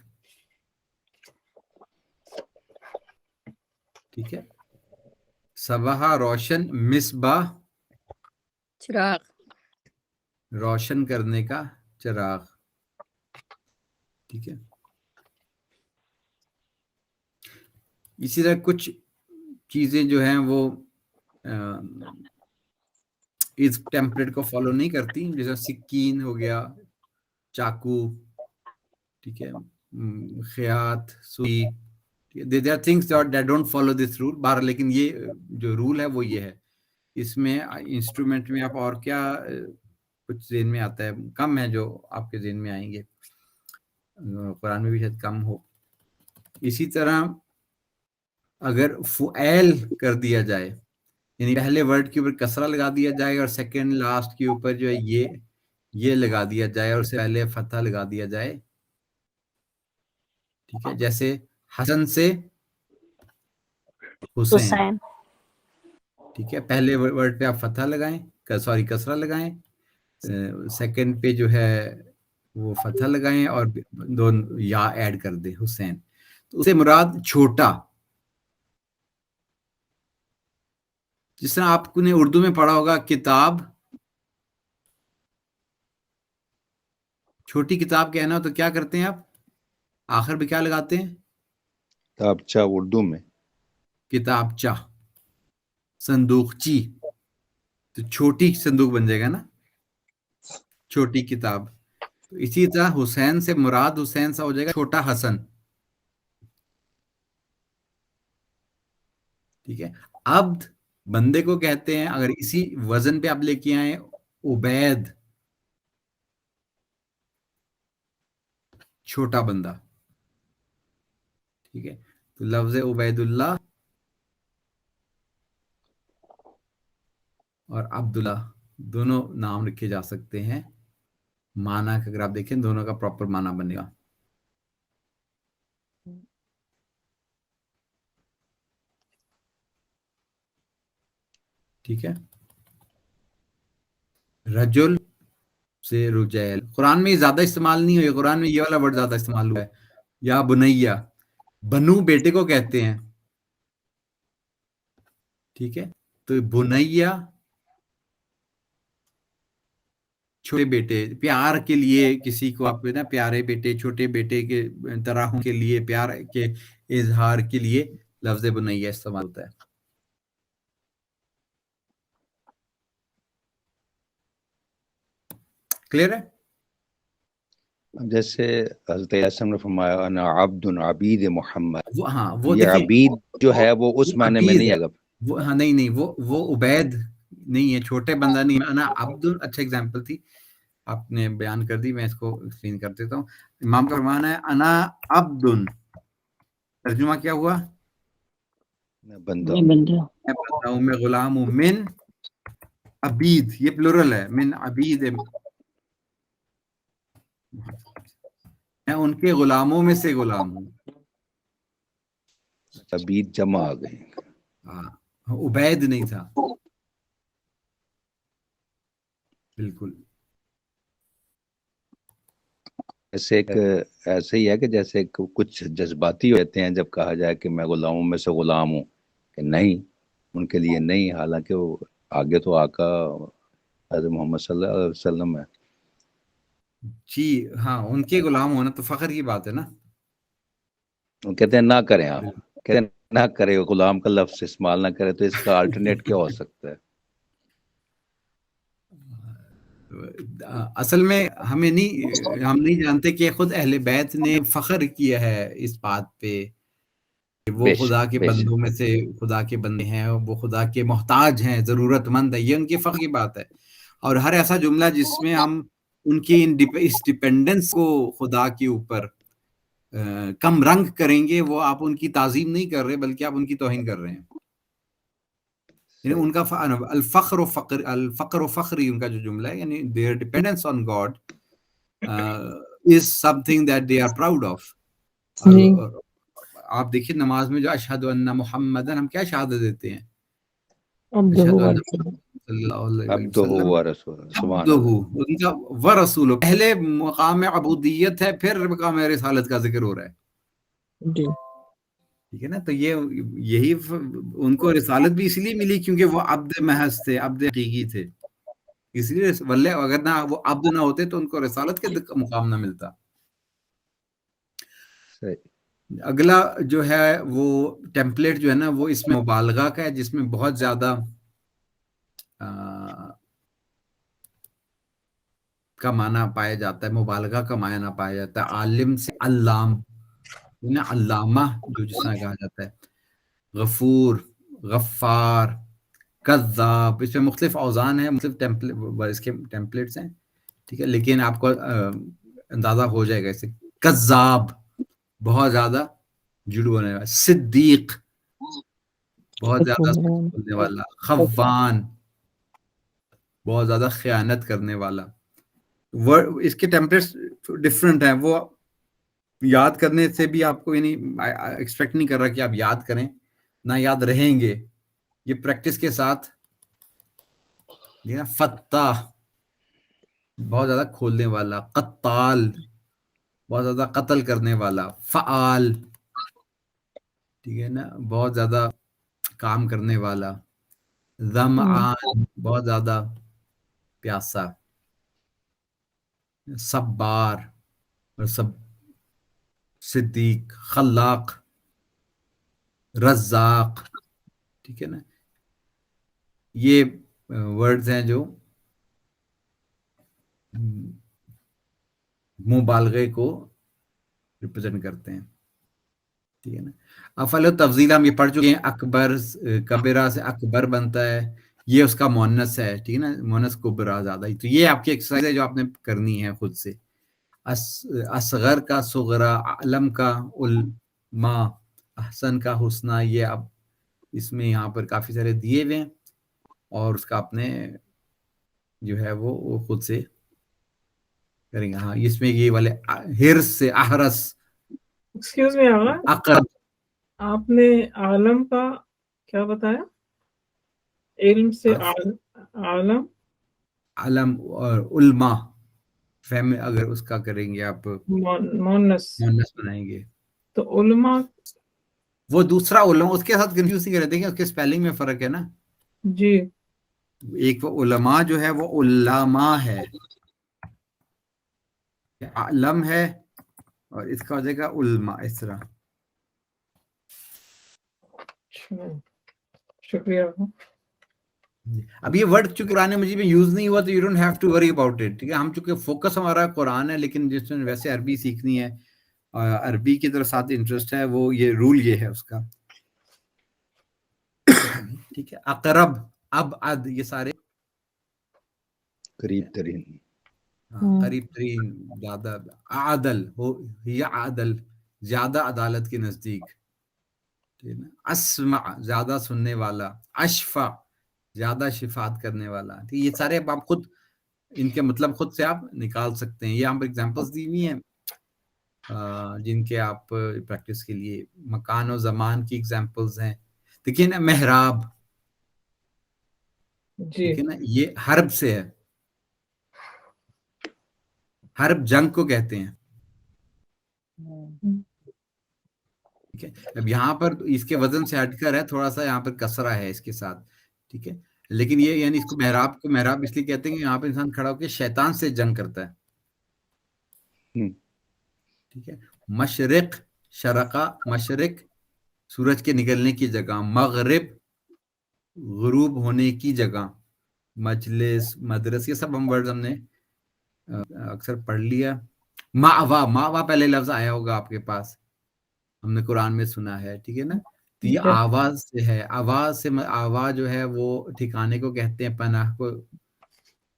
ٹھیک ہے، صبح روشن، مصباح چراغ روشن کرنے کا چراغ. ٹھیک ہے، اسی طرح کچھ چیزیں جو ہیں وہ اس ٹیمپلیٹ کو فالو نہیں کرتی، جیسے سکین ہو گیا، چاقو، ٹھیک ہے، خیاط، سوئی. there are things that don't follow this rule بہر، لیکن یہ جو رول ہے وہ یہ ہے. اس میں انسٹرومنٹ میں آپ اور کیا کچھ ذہن میں آتا ہے؟ کم ہے جو آپ کے ذہن میں آئیں گے، قرآن میں بھی شاید کم ہو. اسی طرح اگر فعیل کر دیا جائے یعنی پہلے ورڈ کے اوپر کسرہ لگا دیا جائے اور سیکنڈ لاسٹ کے اوپر جو ہے یہ لگا دیا جائے اور اس سے پہلے فتح لگا دیا جائے، ٹھیک ہے، جیسے حسن سے حسین، حسین، ٹھیک ہے، پہلے ورڈ پہ آپ فتح لگائیں، سوری کسرہ لگائیں، سیکنڈ پہ جو ہے وہ فتح لگائیں اور دو یا ایڈ کر دیں حسین، تو اس سے مراد چھوٹا، جس طرح آپ نے اردو میں پڑھا ہوگا کتاب، چھوٹی کتاب کہنا ہو تو کیا کرتے ہیں آپ آخر پہ کیا لگاتے ہیں؟ کتابچہ اردو میں کتابچہ، صندوقچی، تو چھوٹی صندوق بن جائے گا نا، چھوٹی کتاب، تو اسی طرح حسین سے مراد حسین سا ہو جائے گا چھوٹا حسن، ٹھیک ہے۔ عبد بندے کو کہتے ہیں، اگر اسی وزن پہ آپ لے کے آئیں عبید، چھوٹا بندہ، ٹھیک ہے، تو لفظ عبید اللہ اور عبداللہ دونوں نام رکھے جا سکتے ہیں، معنی کا اگر آپ دیکھیں دونوں کا پراپر معنی بنے گا، ٹھیک ہے۔ رجل سے رجیل، قرآن میں یہ زیادہ استعمال نہیں ہوئی، قرآن میں یہ والا ورڈ زیادہ استعمال ہوا ہے، یا بنیا، بنو بیٹے کو کہتے ہیں، ٹھیک ہے، تو بنیا چھوٹے بیٹے، پیار کے لیے کسی کو آپ نا پیارے بیٹے، چھوٹے بیٹے کے طرح کے لیے، پیار کے اظہار کے لیے لفظ بنیا استعمال ہوتا ہے، کلیئر ہے؟ جیسے حضرت یاسم نے فرمایا انا عبد عبید محمد، وہ ہاں وہ یہ دیکھیں عبید جو ہے وہ اس معنی میں عبید نہیں ہے، آئے گا۔ وہ ہاں نہیں وہ عبید نہیں ہے، چھوٹے بندہ نہیں ہے، انا عبد، اچھا اگزامپل تھی آپ نے بیان کر دی، میں اس کو ایکسپلین کر دیتا ہوں۔ امام کا فرمان ہے انا عبد، ترجمہ کیا ہوا؟ میں بندہ میں ہوں، بندہ، میں بندہ ہوں، میں غلام ہوں، من عبید، یہ پلورل ہے، من عبید، میں ان کے غلاموں میں سے غلام ہوں، عبید جمع آ گئے۔ ہاں عبید نہیں تھا، بالکل ایسے ایک ایسے ہی ہے کہ جیسے کچھ جذباتی ہوتے ہیں جب کہا جائے کہ میں غلاموں میں سے غلام ہوں، کہ نہیں، ان کے لیے نہیں، حالانکہ وہ آگے تو آقا حضرت محمد صلی اللہ علیہ وسلم ہے۔ جی ہاں، ان کے غلام ہونا تو فخر کی بات ہے نا، وہ کہتے ہیں نہ کریں، آپ کہتے ہیں نہ کرے، غلام کا لفظ استعمال نہ کرے، تو اس کا الٹرنیٹ کیا ہو سکتا ہے؟ اصل میں ہم نہیں جانتے کہ خود اہل بیت نے فخر کیا ہے اس بات پہ کہ وہ بے خدا شک کے بے شک، بندوں میں سے خدا کے بندے ہیں، وہ خدا کے محتاج ہیں، ضرورت مند ہے، یہ ان کی فخر کی بات ہے، اور ہر ایسا جملہ جس میں ہم ان کی اس ڈیپینڈنس کو خدا کے اوپر کم رنگ کریں گے، وہ آپ ان کی تعظیم نہیں کر رہے بلکہ آپ ان کی توہین کر رہے ہیں، یعنی ان کا الفقر و فخری ان کا جو جملہ ہے، یعنی their dependence on God is something that they are proud of۔ جی اور آپ دیکھیے نماز میں جو اشہد ان محمدن، ہم کیا شہادت دیتے ہیں؟ عبدہ اشہد و ان رسولہ، صلی اللہ علیہ عبدہ وسلم و رسول، سبحان عبدہ، اللہ۔ ان کا ورسولہ، پہلے مقام عبودیت ہے، پھر مقام رسالت کا ذکر ہو رہا ہے، جی ٹھیک ہے نا، تو یہی ان کو رسالت بھی اس لیے ملی کیونکہ وہ عبد محض تھے، عبد حقیقی تھے، اس لیے ولہ اگر نہ وہ عبد نہ ہوتے تو ان کو رسالت کے مقام نہ ملتا۔ صحیح۔ اگلا جو ہے وہ ٹیمپلیٹ جو ہے نا وہ اس میں مبالغہ کا ہے، جس میں بہت زیادہ کا معنی پایا جاتا ہے، مبالغہ کا معنی پایا جاتا ہے، عالم سے علام، علامہ جو جس طرح کہا جاتا ہے، غفور، غفار، کذاب، اس میں مختلف اوزان ہیں، مختلف اس کے ٹیمپلیٹس ہیں، ٹھیک ہے، لیکن آپ کو اندازہ ہو جائے گا اس سے، کذاب بہت زیادہ جھوٹ بولنے والا، صدیق بہت زیادہ بولنے والا. خوان, بہت زیادہ خیانت کرنے والا. اس کے ٹیمپلیٹس ڈفرینٹ ہیں. وہ یاد کرنے سے بھی آپ کو یعنی ایکسپیکٹ نہیں کر رہا کہ آپ یاد کریں, نہ یاد رہیں گے. یہ پریکٹس کے ساتھ. فتاح, بہت زیادہ کھولنے والا. قتال, بہت زیادہ قتل کرنے والا. فعال, ٹھیک ہے نا, بہت زیادہ کام کرنے والا. ظمآن, بہت زیادہ پیاسا. صبار, اور صدیق. خلاق, رزاق, ٹھیک ہے نا. یہ ورڈز ہیں جو مبالغے کو ریپرزینٹ کرتے ہیں, ٹھیک ہے نا. افعل و تفضیل ہم یہ پڑھ چکے ہیں. اکبر, کبیرہ سے اکبر بنتا ہے, یہ اس کا مؤنث ہے, ٹھیک ہے نا, مؤنث کبرا زیادہ. تو یہ آپ کی ایکسرسائز ہے جو آپ نے کرنی ہے خود سے. اصغر کا صغرا, علم کا علما, احسن کا حسنہ. یہ اب اس میں یہاں پر کافی سارے دیے ہوئے ہیں, اور اس کا اپنے جو ہے وہ خود سے کریں گے. ہاں, اس میں یہ والے ہرس سے احرس. ایکسکیوز می آغا, اقرب, آپ نے عالم کا کیا بتایا؟ علم سے عالم, علم اور علما. فہم اگر اس کا کریں گے آپ مونس بنائیں گے تو علماء وہ دوسرا علماء, اس کے ساتھ کنفیوز نہیں کریں. دیکھیں اس کے اسپیلنگ میں فرق ہے نا. جی, ایک وہ علماء جو ہے وہ علماء ہے, علم ہے, اور اس کا ہو جائے گا علماء. اس طرح. شکریہ. اب یہ ورڈ چونکہ قرآن مجید میں یوز نہیں ہوا تو you don't have to worry about it, ٹھیک ہے. ہم چونکہ فوکس ہمارا قرآن ہے, لیکن جس نے ویسے عربی سیکھنی ہے, عربی کی طرف ساتھ انٹرسٹ ہے, وہ یہ رول یہ ہے اس کا, ٹھیک ہے. اقرب, ابعد, یہ سارے قریب ترین, قریب ترین, زیادہ. عادل ہو یا عادل, زیادہ عدالت کے نزدیک, ٹھیک ہے نا. اسمع, زیادہ سننے والا. اشفع, زیادہ شفاعت کرنے والا. ٹھیک, یہ سارے آپ خود ان کے مطلب خود سے آپ نکال سکتے ہیں. یہ ہم ایگزامپلس دی ہوئی ہیں جن کے آپ پریکٹس کے لیے. مکان و زمان کی ایگزامپلز ہیں. دیکھیے نا, محراب, ٹھیک ہے نا, یہ حرب سے ہے. حرب جنگ کو کہتے ہیں, ٹھیک ہے. اب یہاں پر اس کے وزن سے ہٹ کر ہے, تھوڑا سا یہاں پر کسرہ ہے اس کے ساتھ, ٹھیک ہے. لیکن یہ یعنی اس کو محراب اس لیے کہتے ہیں کہ یہاں پہ انسان کھڑا ہو کے شیطان سے جنگ کرتا ہے, ٹھیک ہے. مشرق, شرقہ, مشرق, سورج کے نکلنے کی جگہ. مغرب, غروب ہونے کی جگہ. مجلس, مدرس, یہ سب ہم ورڈز ہم نے اکثر پڑھ لیا. ماوا, ماوا پہلے لفظ آیا ہوگا آپ کے پاس, ہم نے قرآن میں سنا ہے, ٹھیک ہے نا. تو یہ آواز سے ہے. آواز سے, آواز جو ہے وہ ٹھکانے کو کہتے ہیں, پناہ کو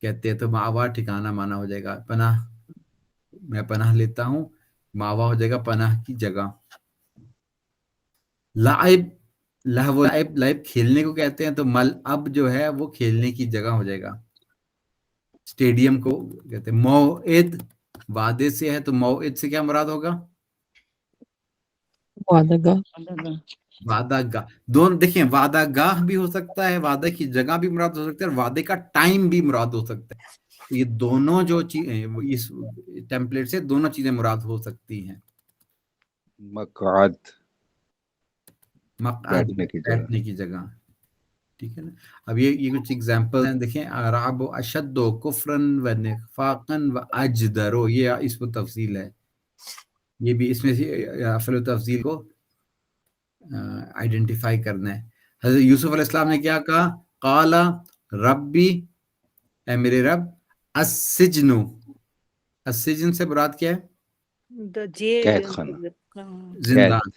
کہتے ہیں. تو ماوا ٹھکانہ مانا ہو جائے گا. پناہ, میں پناہ لیتا ہوں. ماوا ہو جائے گا پناہ کی جگہ. لعب, لہو, لعب کھیلنے کو کہتے ہیں. تو ملعب جو ہے وہ کھیلنے کی جگہ ہو جائے گا. اسٹیڈیم کو کہتے ہیں. موعد, وعدے سے ہے, تو موعد سے کیا مراد ہوگا؟ وعدہ گاہ. وعدہ گاہ. دونوں دیکھیں, وعدہ گاہ بھی ہو سکتا ہے, وعدے کی جگہ بھی مراد ہو سکتا ہے, اور وعدے کا ٹائم بھی مراد ہو سکتا ہے. یہ دونوں جو چیزیں اس ٹیمپلیٹ سے دونوں چیزیں مراد ہو سکتی ہیں. مقعد, مقعد, بیٹھنے کی جگہ, ٹھیک ہے نا. اب یہ کچھ ایگزامپل ہیں. دیکھیں, اعراب و اشد و کفرن و نفاقن و اجدر, یہ اس کو تفصیل ہے. یہ بھی اس میں سے افعل و تفضیل کو آئیڈینٹیفائی کرنا ہے. حضرت یوسف علیہ السلام نے کیا کہا؟ قال ربی, اے میرے رب. السجن, السجن سے مراد کیا ہے؟ قید خانہ, زندان,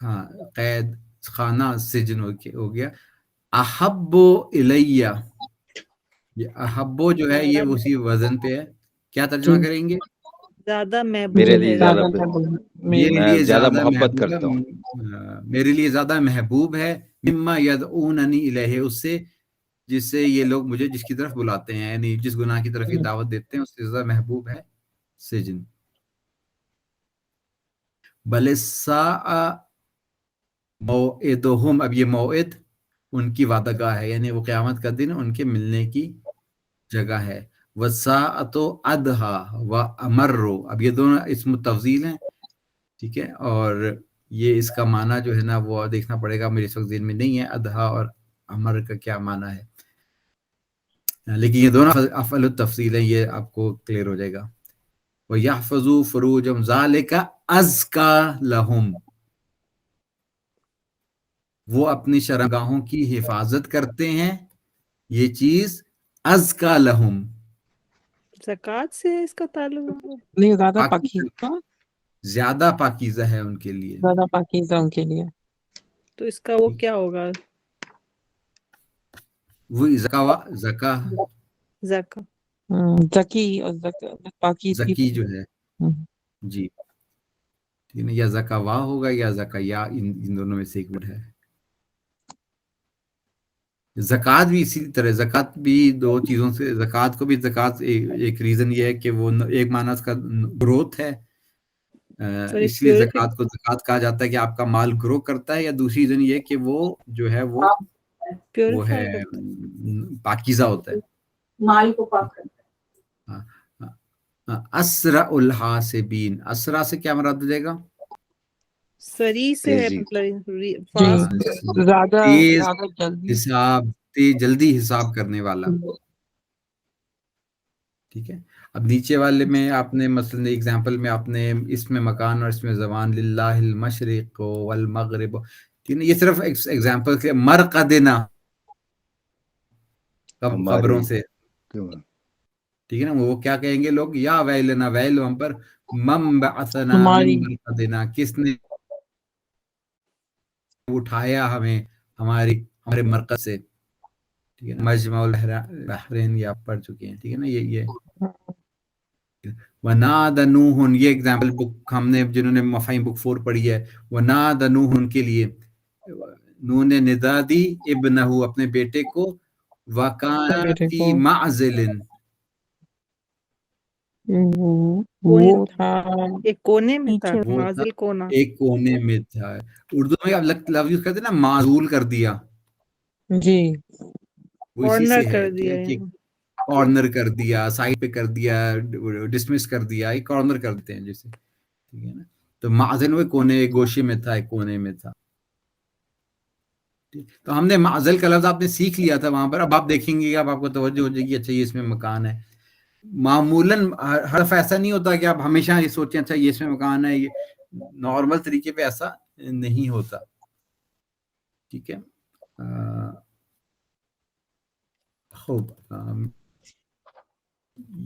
ہاں, قید خانہ سجن ہو گیا. احب الیہ, یہ احبو جو ہے یہ اسی وزن پہ ہے. کیا ترجمہ کریں گے؟ زیادہ محبوب, میرے لیے زیادہ محبت کرتا ہوں, میرے لیے زیادہ محبوب ہے. مما یدعوننی الیہ، اس سے جس سے یہ لوگ مجھے جس کی طرف بلاتے ہیں، یعنی جس گناہ کی طرف یہ دعوت دیتے ہیں اس سے زیادہ محبوب ہے سجن. بل الساء موعدہم، اب یہ موعد ان کی وعدہ گاہ ہے، یعنی وہ قیامت کا دن ان کے ملنے کی جگہ ہے. وَالسَّاعَةُ أَدْهَى وَأَمَرُّ، اب یہ دونوں اسم تفضیل ہیں، ٹھیک ہے، اور یہ اس کا معنی جو ہے نا وہ دیکھنا پڑے گا، میرے اس وقت ذہن میں نہیں ہے ادھا اور امر کا کیا معنی ہے، لیکن یہ دونوں افعل التفصیل ہیں، یہ آپ کو کلیئر ہو جائے گا. وَيَحْفَظُوا فُرُوجَهُمْ ذَلِكَ أَزْكَى لَهُمْ، وہ اپنی شرمگاہوں کی حفاظت کرتے ہیں، یہ چیز ازکا لہم، زکوٰۃ سے اس کا تعلق ہے؟ نہیں، زیادہ پاکیزہ، زیادہ پاکیزہ ہے ان کے لیے. زیادہ پاکیزہ ان کے لیے. تو اس کا وہ کیا ہوگا؟ وہی زکا زکا زکی اور پاکیزگی. زکی جو ہے جی، ٹھیک ہے نا، یا زکاوا ہوگا یا زکیا، ان دونوں میں سے ایک ورڈ ہے. زکوٰۃ بھی اسی طرح، زکوٰۃ بھی دو چیزوں سے، زکوٰۃ کو بھی زکوٰۃ ایک ریزن یہ ہے کہ وہ ایک معنی اس کا گروتھ ہے، اس لیے زکوٰۃ کو زکوٰۃ کہا جاتا ہے کہ آپ کا مال گرو کرتا ہے، یا دوسری ریزن یہ کہ وہ جو ہے وہ ہے پاکیزہ ہوتا ہے، مال کو پاک کرتا ہے. اسرع الحاسبین، اسرع سے کیا مراد ہو جائے گا؟ سری سے ہے، تیزی. مطلب زیادہ تیز جلدی حساب، جلدی حساب کرنے والا، ٹھیک ہے. اب نیچے والے میں آپ نے مثلا ایگزامپل میں آپ نے اس میں مکان اور اس میں زبان، للہ المشرق والمغرب، ٹھیک ہے، یہ صرف ایگزامپل کے مرقدنا خبروں سے، ٹھیک ہے نا. وہ کیا کہیں گے لوگ؟ یا ویلنا، ویل وہاں پر من بعثنا من مرقدنا، کس نے اٹھایا ہمیں ہمارے مرکز سے، ٹھیک ہے. مجمع البحرین یہ آپ پڑھ چکے ہیں، ٹھیک ہے نا. یہ ونادى نوح، یہ ایگزامپل بک ہم نے جنہوں نے مفاہیم بک 4 پڑھی ہے، ونادى نوح کے لیے، نوح نے ندا دی ابنہ، اپنے بیٹے کو، وکان فی معزل، وہ تھا ایک کونے میں تھا، معزل کونا، ایک کونے میں تھا. اردو میں اب لفظ یوز کرتے ہیں نا، معزول کر دیا، جی، وہ اسی سے ہے کر دیا، کارنر کر دیا، سائڈ پہ کر دیا، ڈسمس کر دیا، ایک کارنر کر دیتے ہیں جیسے، ٹھیک ہے نا. تو معزل وہ کونے، ایک گوشے میں تھا، ایک کونے میں تھا. تو ہم نے معزل کا لفظ آپ نے سیکھ لیا تھا وہاں پر. اب آپ دیکھیں گے، اب آپ کو توجہ ہو جائے گی، اچھا یہ اس میں مکان ہے. معمولاً ہر دفعہ ایسا نہیں ہوتا کہ آپ ہمیشہ یہ سوچیں اچھا یہ اس میں مکان ہے، یہ نارمل طریقے پہ ایسا نہیں ہوتا، ٹھیک ہے. خوب،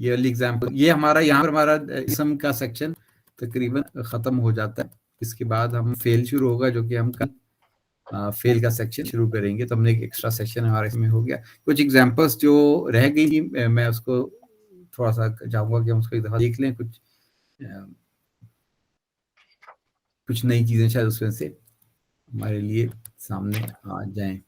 یہ والی ایگزامپل، یہ ہمارا یہاں پر ہمارا اسم کا سیکشن تقریباً ختم ہو جاتا ہے. اس کے بعد ہم فیل شروع ہوگا، جو کہ ہم کل فیل کا سیکشن شروع کریں گے. تو ہم نے ایک ایکسٹرا سیکشن ہمارے اس میں ہو گیا. کچھ ایگزامپلس جو رہ گئی میں اس کو تھوڑا سا چاہوں گا کہ ہم اس کو ایک دفعہ دیکھ لیں، کچھ نئی چیزیں شاید اس میں سے ہمارے لیے سامنے آ جائیں.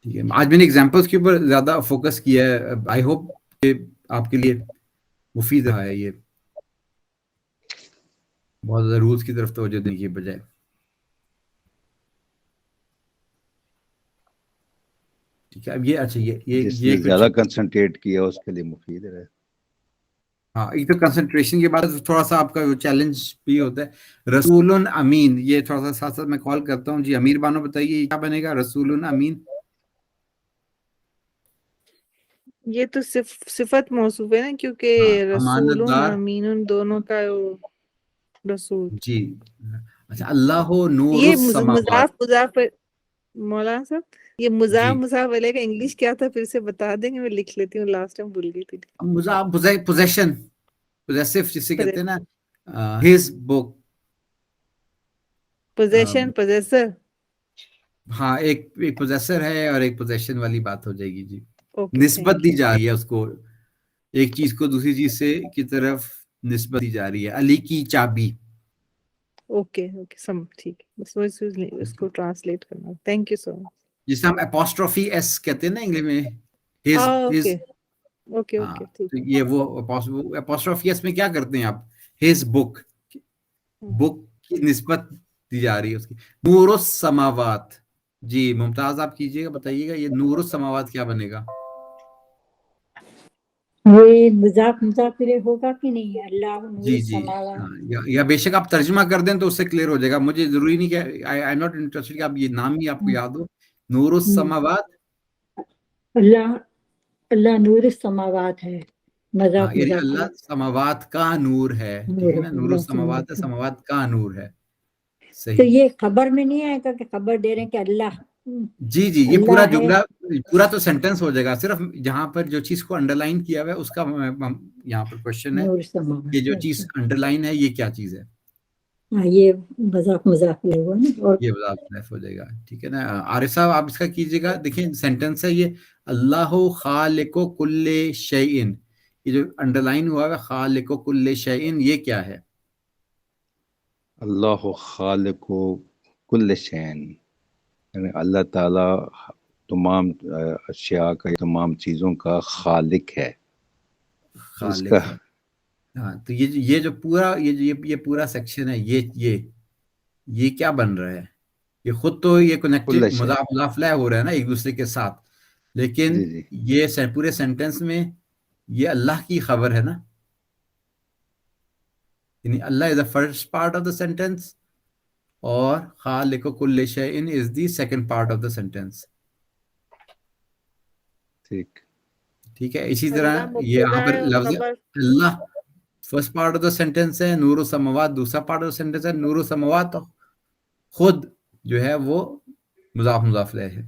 ٹھیک ہے، آج میں نے ایگزامپلس کے اوپر زیادہ فوکس کیا ہے. آئی ہوپ کہ آپ کے لیے مفید رہا ہے، یہ بہت زیادہ رولز کی طرف توجہ دینے کے بجائے. ٹھیک ہے، اب یہ اچھا یہ زیادہ کنسنٹریٹ کیا اس کے لیے مفید ہے. ہاں، ایک تو کنسنٹریشن کے بعد تھوڑا سا آپ کا چیلنج بھی ہوتا ہے. رسول امین، یہ تھوڑا سا ساتھ ساتھ میں کال کرتا ہوں. جی امیر بانو بتائیے کیا بنے گا رسول امین؟ یہ تو صفت موصوف ہے نا، کیونکہ رسول امین دونوں کا رسول. جی اچھا، اللہ نور یہ السماوات، مضاف مولانا صاحب، یہ مضاف علیہ کا انگلش کیا تھا؟ پھر سے بتا دیں گے، میں لکھ لیتی ہوں، لاسٹ ٹائم بھول گئی تھی. پوزیشن، پوزیسو جسے کہتے ہیں نا، ہز بک، پوزیشن، پوزیسر. ہاں، ایک پوزیسر ہے اور ایک پوزیشن والی بات ہو جائے گی. جی، Okay, نسبت دی جا رہی ہے اس کو، ایک چیز کو دوسری چیز سے کی طرف نسبت دی جا رہی ہے. علی کی چابی. اوکے اوکے سم ٹھیک ہے، بس اس کو ٹرانسلیٹ کرنا. تھینک یو سو مچ. جسے ہم اپوسٹروفی ایس کہتے ہیں نا انگلش میں. اوکے اوکے ہاں اوکے ٹھیک تو یہ وہ اپوسٹروفی ایس میں کیا کرتے ہیں آپ؟ ہز بک کی نسبت دی جا رہی ہے اس کی. نور السماوات. جی ممتاز آپ کیجئے گا، بتائیے گا یہ نور السماوات کیا بنے گا؟ یہ مضاف الیہ ہوگا کہ نہیں؟ اللہ نور جی السماوات. یا بے شک آپ ترجمہ کر دیں تو اس سے کلیئر ہو جائے گا. مجھے ضروری نہیں کہ آئی ایم ناٹ انٹرسٹڈ کہ آپ یہ نام ہی آپ کو یاد ہو. نور السماوات. اللہ نور السماوات ہے، مضاف یعنی مضاف اللہ سماوات کا نور ہے. ٹھیک ہے نا، نور اللہ السماوات ہے، سماوات کا نور ہے. تو صحیح. یہ خبر میں نہیں آئے گا کہ خبر دے رہے ہیں کہ اللہ جی یہ پورا اللہ ہے. جملہ پورا تو سینٹنس ہو جائے گا. صرف جہاں پر جو چیز کو انڈر لائن کیا ہوا ہے اس کا یہاں پر کوشچن ہے نور السماوات کہ جو چیز انڈر لائن ہے یہ کیا چیز ہے. ہاں یہ مضاف مضاف الیہ ہوا نا. اور یہ مضاف ہو جائے گا. ٹھیک ہے نا عارف صاحب، آپ اس کا کیجیے گا. دیکھیں سینٹنس ہے یہ، اللہ خالق کل شیء. یہ جو انڈر لائن ہوا ہے خالق کل شیء، یہ کیا ہے؟ اللہ خالق کل شین، یعنی اللہ تعالیٰ تمام اشیاء کا، تمام چیزوں کا خالق ہے. اس خالق کا ہے. ہاں تو یہ جو پورا یہ پورا سیکشن ہے، یہ کیا بن رہا ہے؟ یہ خود تو یہ کنیکٹڈ کل شے. مضاف لہ ہو رہا ہے نا ایک دوسرے کے ساتھ، لیکن جی یہ پورے سینٹنس میں یہ اللہ کی خبر ہے نا. یعنی اللہ is the first part of the sentence اور خالق کل شیء is the second part of the sentence. ٹھیک ہے. اسی طرح یہ یہاں پر لفظ اللہ first part of the sentence ہے، نور السماوات دوسرا پارٹ آف دا سینٹینس ہے. نور السماوات خود جو ہے وہ مضاف الیہ ہے.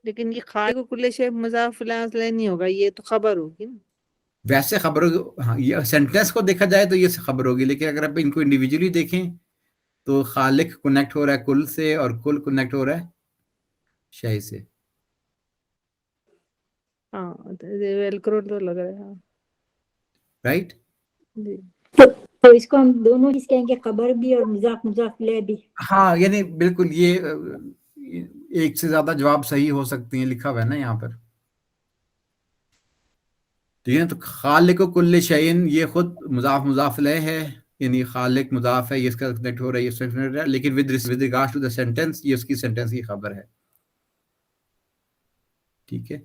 لیکن یہ خالق کل شیء مضاف الیہ نہیں ہوگا، یہ تو خبر ہوگی نا. ویسے خبر ہاں یہ سینٹینس کو دیکھا جائے تو یہ خبر ہوگی، لیکن اگر آپ ان کو انڈیویجولی دیکھیں تو خالق کنیکٹ ہو رہا ہے کل سے اور کل کنیکٹ ہو رہا ہے شے سے. ہاں ویلکرو تو لگ رہا ہے. رائٹ. جی تو اس کو ہم دونوں چیز کہیں گے، خبر بھی اور مضاف مضاف الیہ بھی. ہاں یعنی بالکل یہ ایک سے زیادہ جواب صحیح ہو سکتے ہیں، لکھا ہوا ہے نا یہاں پر. ٹھیک ہے. تو خالق کل شیء یہ خود مضاف الیہ ہے، یعنی خالق مضاف ہے، یہ اس کا کنیکٹ ہو رہا ہے، یہ اس کا کنیکٹ ہو رہا ہے، لیکن with regard to the sentence یہ اس کی سینٹینس کی خبر ہے. ٹھیک ہے.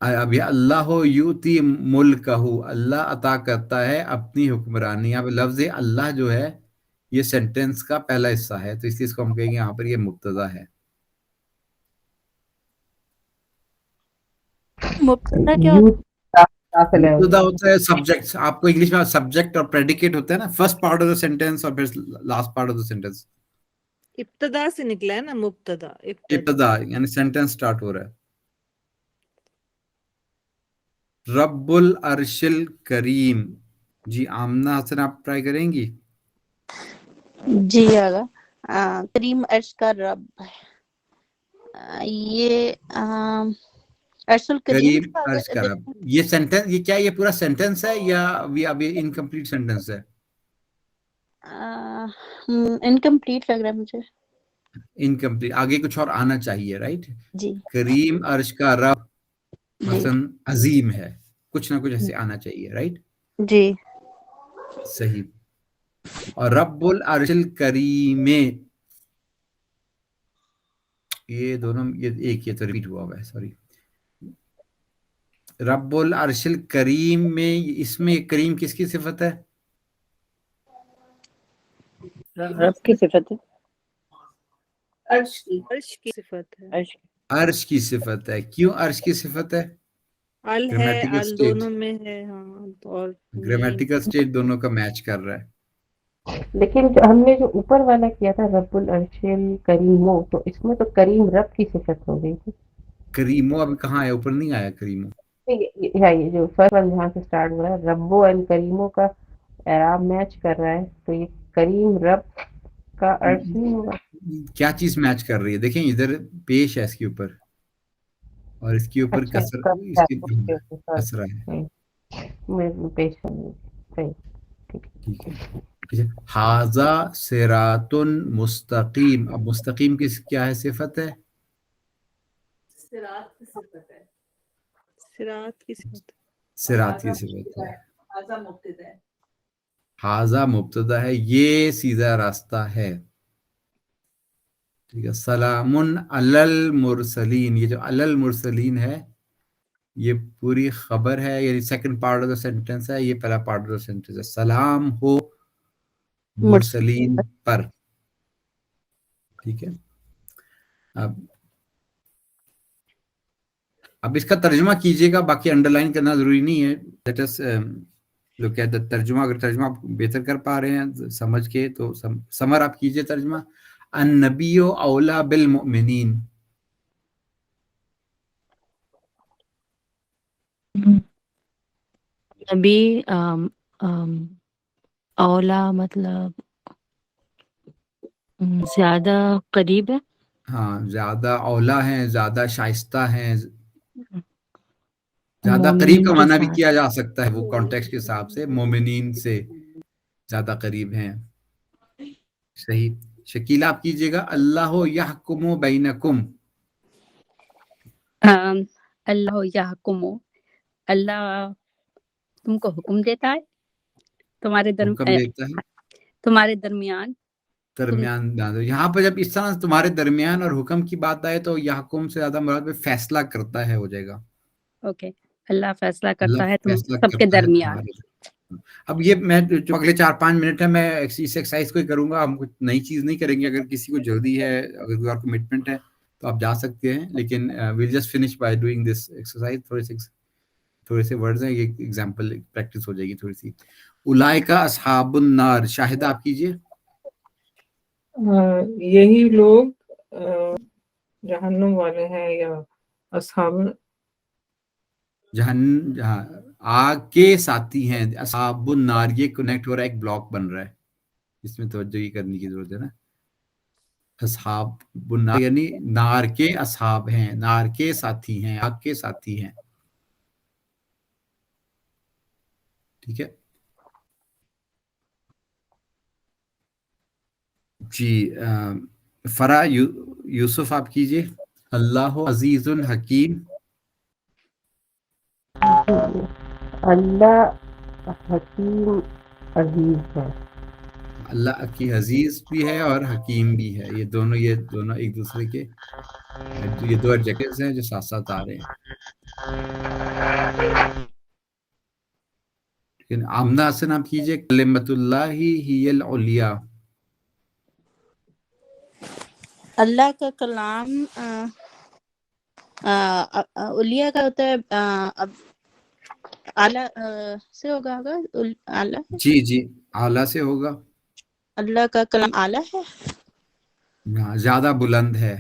اب یہ اللہ یؤتی ملکہ، اللہ عطا کرتا ہے اپنی حکمرانی. یہاں پہ لفظ اللہ جو ہے یہ سینٹینس کا پہلا حصہ ہے، تو اس لیے اس کو ہم کہیں گے یہاں پر یہ مبتدا ہے. مبتدا کیا ہوتا مبتدا ہوتا ہے سبجیکٹ. آپ کو انگلش میں سبجیکٹ اور پریڈیکیٹ ہوتا ہے نا، first part of the sentence اور پھر last part of the sentence. ابتدا سے نکلا ہے نا مبتدا. ابتدا یعنی سینٹینس سٹارٹ ہو رہا ہے. رب العرش الکریم. جی آمنہ حسن آپ ٹرائی کریں گی؟ جی آگا. کریم عرش کا رب ہے. یہ عرش الکریم کریم عرش کا رب. یہ سینٹینس یہ کیا یہ پورا سینٹینس ہے یا ابھی انکمپلیٹ سینٹینس ہے؟ انکمپلیٹ لگ رہا ہے مجھے. انکمپلیٹ. آگے کچھ اور آنا چاہیے. رائٹ. جی کریم عرش کا رب جی حسن عظیم ہے، کچھ نہ کچھ ایسے آنا چاہیے. رائٹ. جی صحیح. اور رب العرش الکریم یہ دونوں ایک یہ تو ریپیٹ ہوا ہے. سوری. رب العرش الکریم میں اس میں کریم کس کی صفت ہے؟ رب کی صفت ہے. عرش کی صفت ہے. عرش کی صفت ہے. کیوں عرش کی صفت ہے؟ ال ہے، گرامیٹیکل ال اسٹیٹ، دونوں میں ہے. ہاں اور گرامیٹیکل اسٹیٹ دونوں کا میچ کر رہا ہے. لیکن جو ہم نے جو اوپر والا کیا تھا رب العرش کریمو، تو اس میں تو کریم رب کی صفت ہو گئی تھی. کریمو ابھی کہاں ہے؟ اوپر نہیں آیا کریمو. یہ جو فرسٹ ون جہاں سے سٹارٹ ہو رہا ہے ربو اینڈ کریمو کا اعراب میچ کر رہا ہے، تو یہ کریم رب کا عرش نہیں ہوگا. کیا چیز میچ کر رہی ہے؟ دیکھیں ادھر پیش ہے اس کے اوپر. اور اس کے اوپر اچھا کسر اوکے اوکے کسرہ ہے. سوری میں پیش کروں صحیح ٹھیک ٹھیک ہے. حاذا صراط مستقیم. اب مستقیم کیا ہے صفت ہے؟ صراط کی صفت ہے. صراط کی صفت. صراط کی صفت ہے. حاذا مبتدا ہے. حاذا مبتدا ہے، یہ سیدھا راستہ ہے. ٹھیک ہے. سلام علی المرسلین، یہ جو علی المرسلین ہے یہ پوری خبر ہے، یعنی second part of the sentence ہے، یہ پہلا پارٹ آف دا سینٹینس ہے. سلام ہو مرسلین پر. ٹھیک ہے. اب اس کا ترجمہ کیجئے گا، باقی انڈر لائن کرنا ضروری نہیں ہے. Let us look at the ترجمہ. اگر ترجمہ آپ بہتر کر پا رہے ہیں سمجھ کے تو سمر آپ کیجئے ترجمہ. النبی اولا بالمؤمنین. نبی اولا مطلب زیادہ قریب ہے. ہاں، زیادہ اولا ہیں، زیادہ شائستہ ہیں، زیادہ قریب مومنین کا کے معنی بھی ساتھ. کیا جا سکتا ہے، وہ کانٹیکسٹ کے حساب سے مومنین سے زیادہ قریب ہیں. صحیح. شکیلہ آپ کیجئے گا. اللہ یحکم بینکم. اللہ یحکم، اللہ تم کو حکم دیتا ہے تمہارے حکم دیتا ہے تمہارے درمیان. یہاں پہ جب اس طرح تمہارے درمیان اور حکم کی بات آئے تو یحکم سے زیادہ مراد میں فیصلہ کرتا ہے ہو جائے گا. اوکے، اللہ فیصلہ کرتا اللہ ہے تم فیصلہ سب کے کرتا ہے درمیان. اب یہ میں جو اگلے 4-5 منٹ ہے میں اس ایکسرسائز کو ہی کروں گا. ہم کچھ نئی چیز نہیں کریں گے. اگر کسی کو جلدی ہے، اگر کوئی اور کمٹمنٹ ہے تو آپ جا سکتے ہیں، لیکن we'll just finish by doing this exercise. تھوڑے سے ورڈز ہیں، یہ ایگزامپل پریکٹس ہو جائے گی تھوڑی سی. اولئک اصحاب النار. شاہدہ آپ کیجئے. یہی لوگ جہنم والے ہیں یا اصحاب آگ کے ساتھی ہیں. اصحاب النار یہ کنیکٹ ہو رہا ہے، ایک بلاک بن رہا ہے، اس میں توجہ کرنے کی ضرورت ہے نا. اصحاب النار یعنی نار کے اصحاب ہیں، نار کے ساتھی ہیں، آگ کے ساتھی ہیں. ٹھیک ہے جی. فرا یوسف آپ کیجئے. اللہ عزیز الحکیم. اللہ حکیم عزیز ہے. اللہ کی عزیز بھی ہے اور حکیم بھی ہے. یہ دونوں ایک دوسرے کے یہ دو ایڈجیکٹیوز ہیں جو ساتھ ساتھ آ رہے ہیں. لیکن آمنہ حسن آپ کیجئے. کلمت اللہ ہی العلیٰ. اللہ کا کلام اولیاء کا ہوتا ہے اعلیٰ سے ہوگا. اعلیٰ جی اعلیٰ سے ہوگا. اللہ کا کلام اعلیٰ ہے، زیادہ بلند ہے،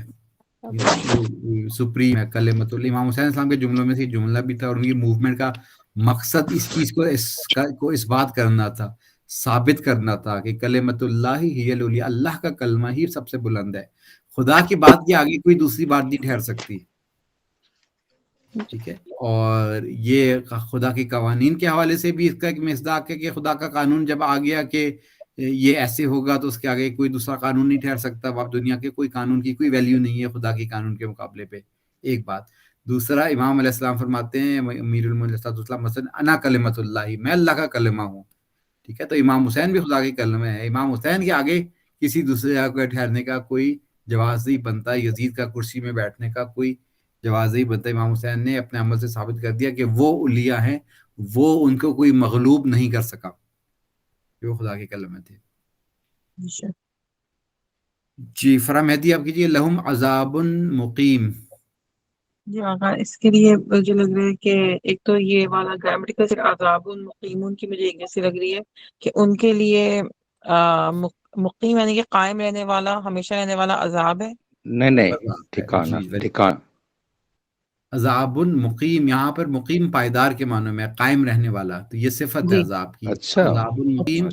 سپریم ہے. کلمت اللہ. امام حسین السلام کے جملوں میں سے جملہ بھی تھا، اور ان کی موومنٹ کا مقصد اس چیز کو اس بات کرنا تھا، ثابت کرنا تھا کہ کلمت اللہ ہی العلیٰ، اللہ کا کلمہ ہی سب سے بلند ہے. خدا کی بات کے آگے کوئی دوسری بات نہیں ٹھہر سکتی. ٹھیک ہے. اور یہ خدا کے قوانین کے حوالے سے بھی اس کا ایک مصداق ہے کہ خدا کا قانون جب آ گیا کہ یہ ایسے ہوگا تو اس کے آگے کوئی دوسرا قانون نہیں ٹھہر سکتا. اب دنیا کے کوئی قانون کی کوئی ویلیو نہیں ہے خدا کے قانون کے مقابلے پہ. ایک بات. دوسرا، امام علیہ السلام فرماتے ہیں، امیر المومنین علیہ السلام مثلا انا کلمت اللہ، میں اللہ کا کلمہ ہوں. ٹھیک ہے. تو امام حسین بھی خدا کے کلمہ ہے. امام حسین کے آگے کسی دوسرے جگہ کو ٹھہرنے کا کوئی جواز نہیں بنتا. یزید کا کرسی میں بیٹھنے کا کوئی جواز نہیں بنتا. امام حسین نے اپنے عمل سے ثابت کر دیا کہ وہ اولیاء ہیں، وہ ان کو کوئی مغلوب نہیں کر سکا، وہ خدا کے کلمہ تھے. جی فرا مہدی آپ کیجیے. لہم عذاب مقیم. جی آقا، اس کے لیے مجھے لگ رہا ہے کہ ایک تو یہ والا گرامیٹیکل عذاب مقیم کی مجھے ایک جیسی لگ رہی ہے کہ ان کے لیے مقیم یعنی کہ قائم رہنے والا، ہمیشہ رہنے والا عذاب ہے. نہیں ٹھکانہ. عذاب مقیم یہاں پر مقیم پائیدار کے معنی میں، قائم رہنے والا، تو یہ صفت ہے عذاب کی. اچھا، عذاب مقیم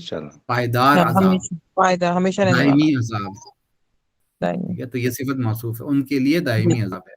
پائیدار عذاب، پائیدار ہمیشہ رہنے والا دائمی عذاب. ٹھیک ہے. تو یہ صفت موصوف ہے، ان کے لیے دائمی عذاب ہے.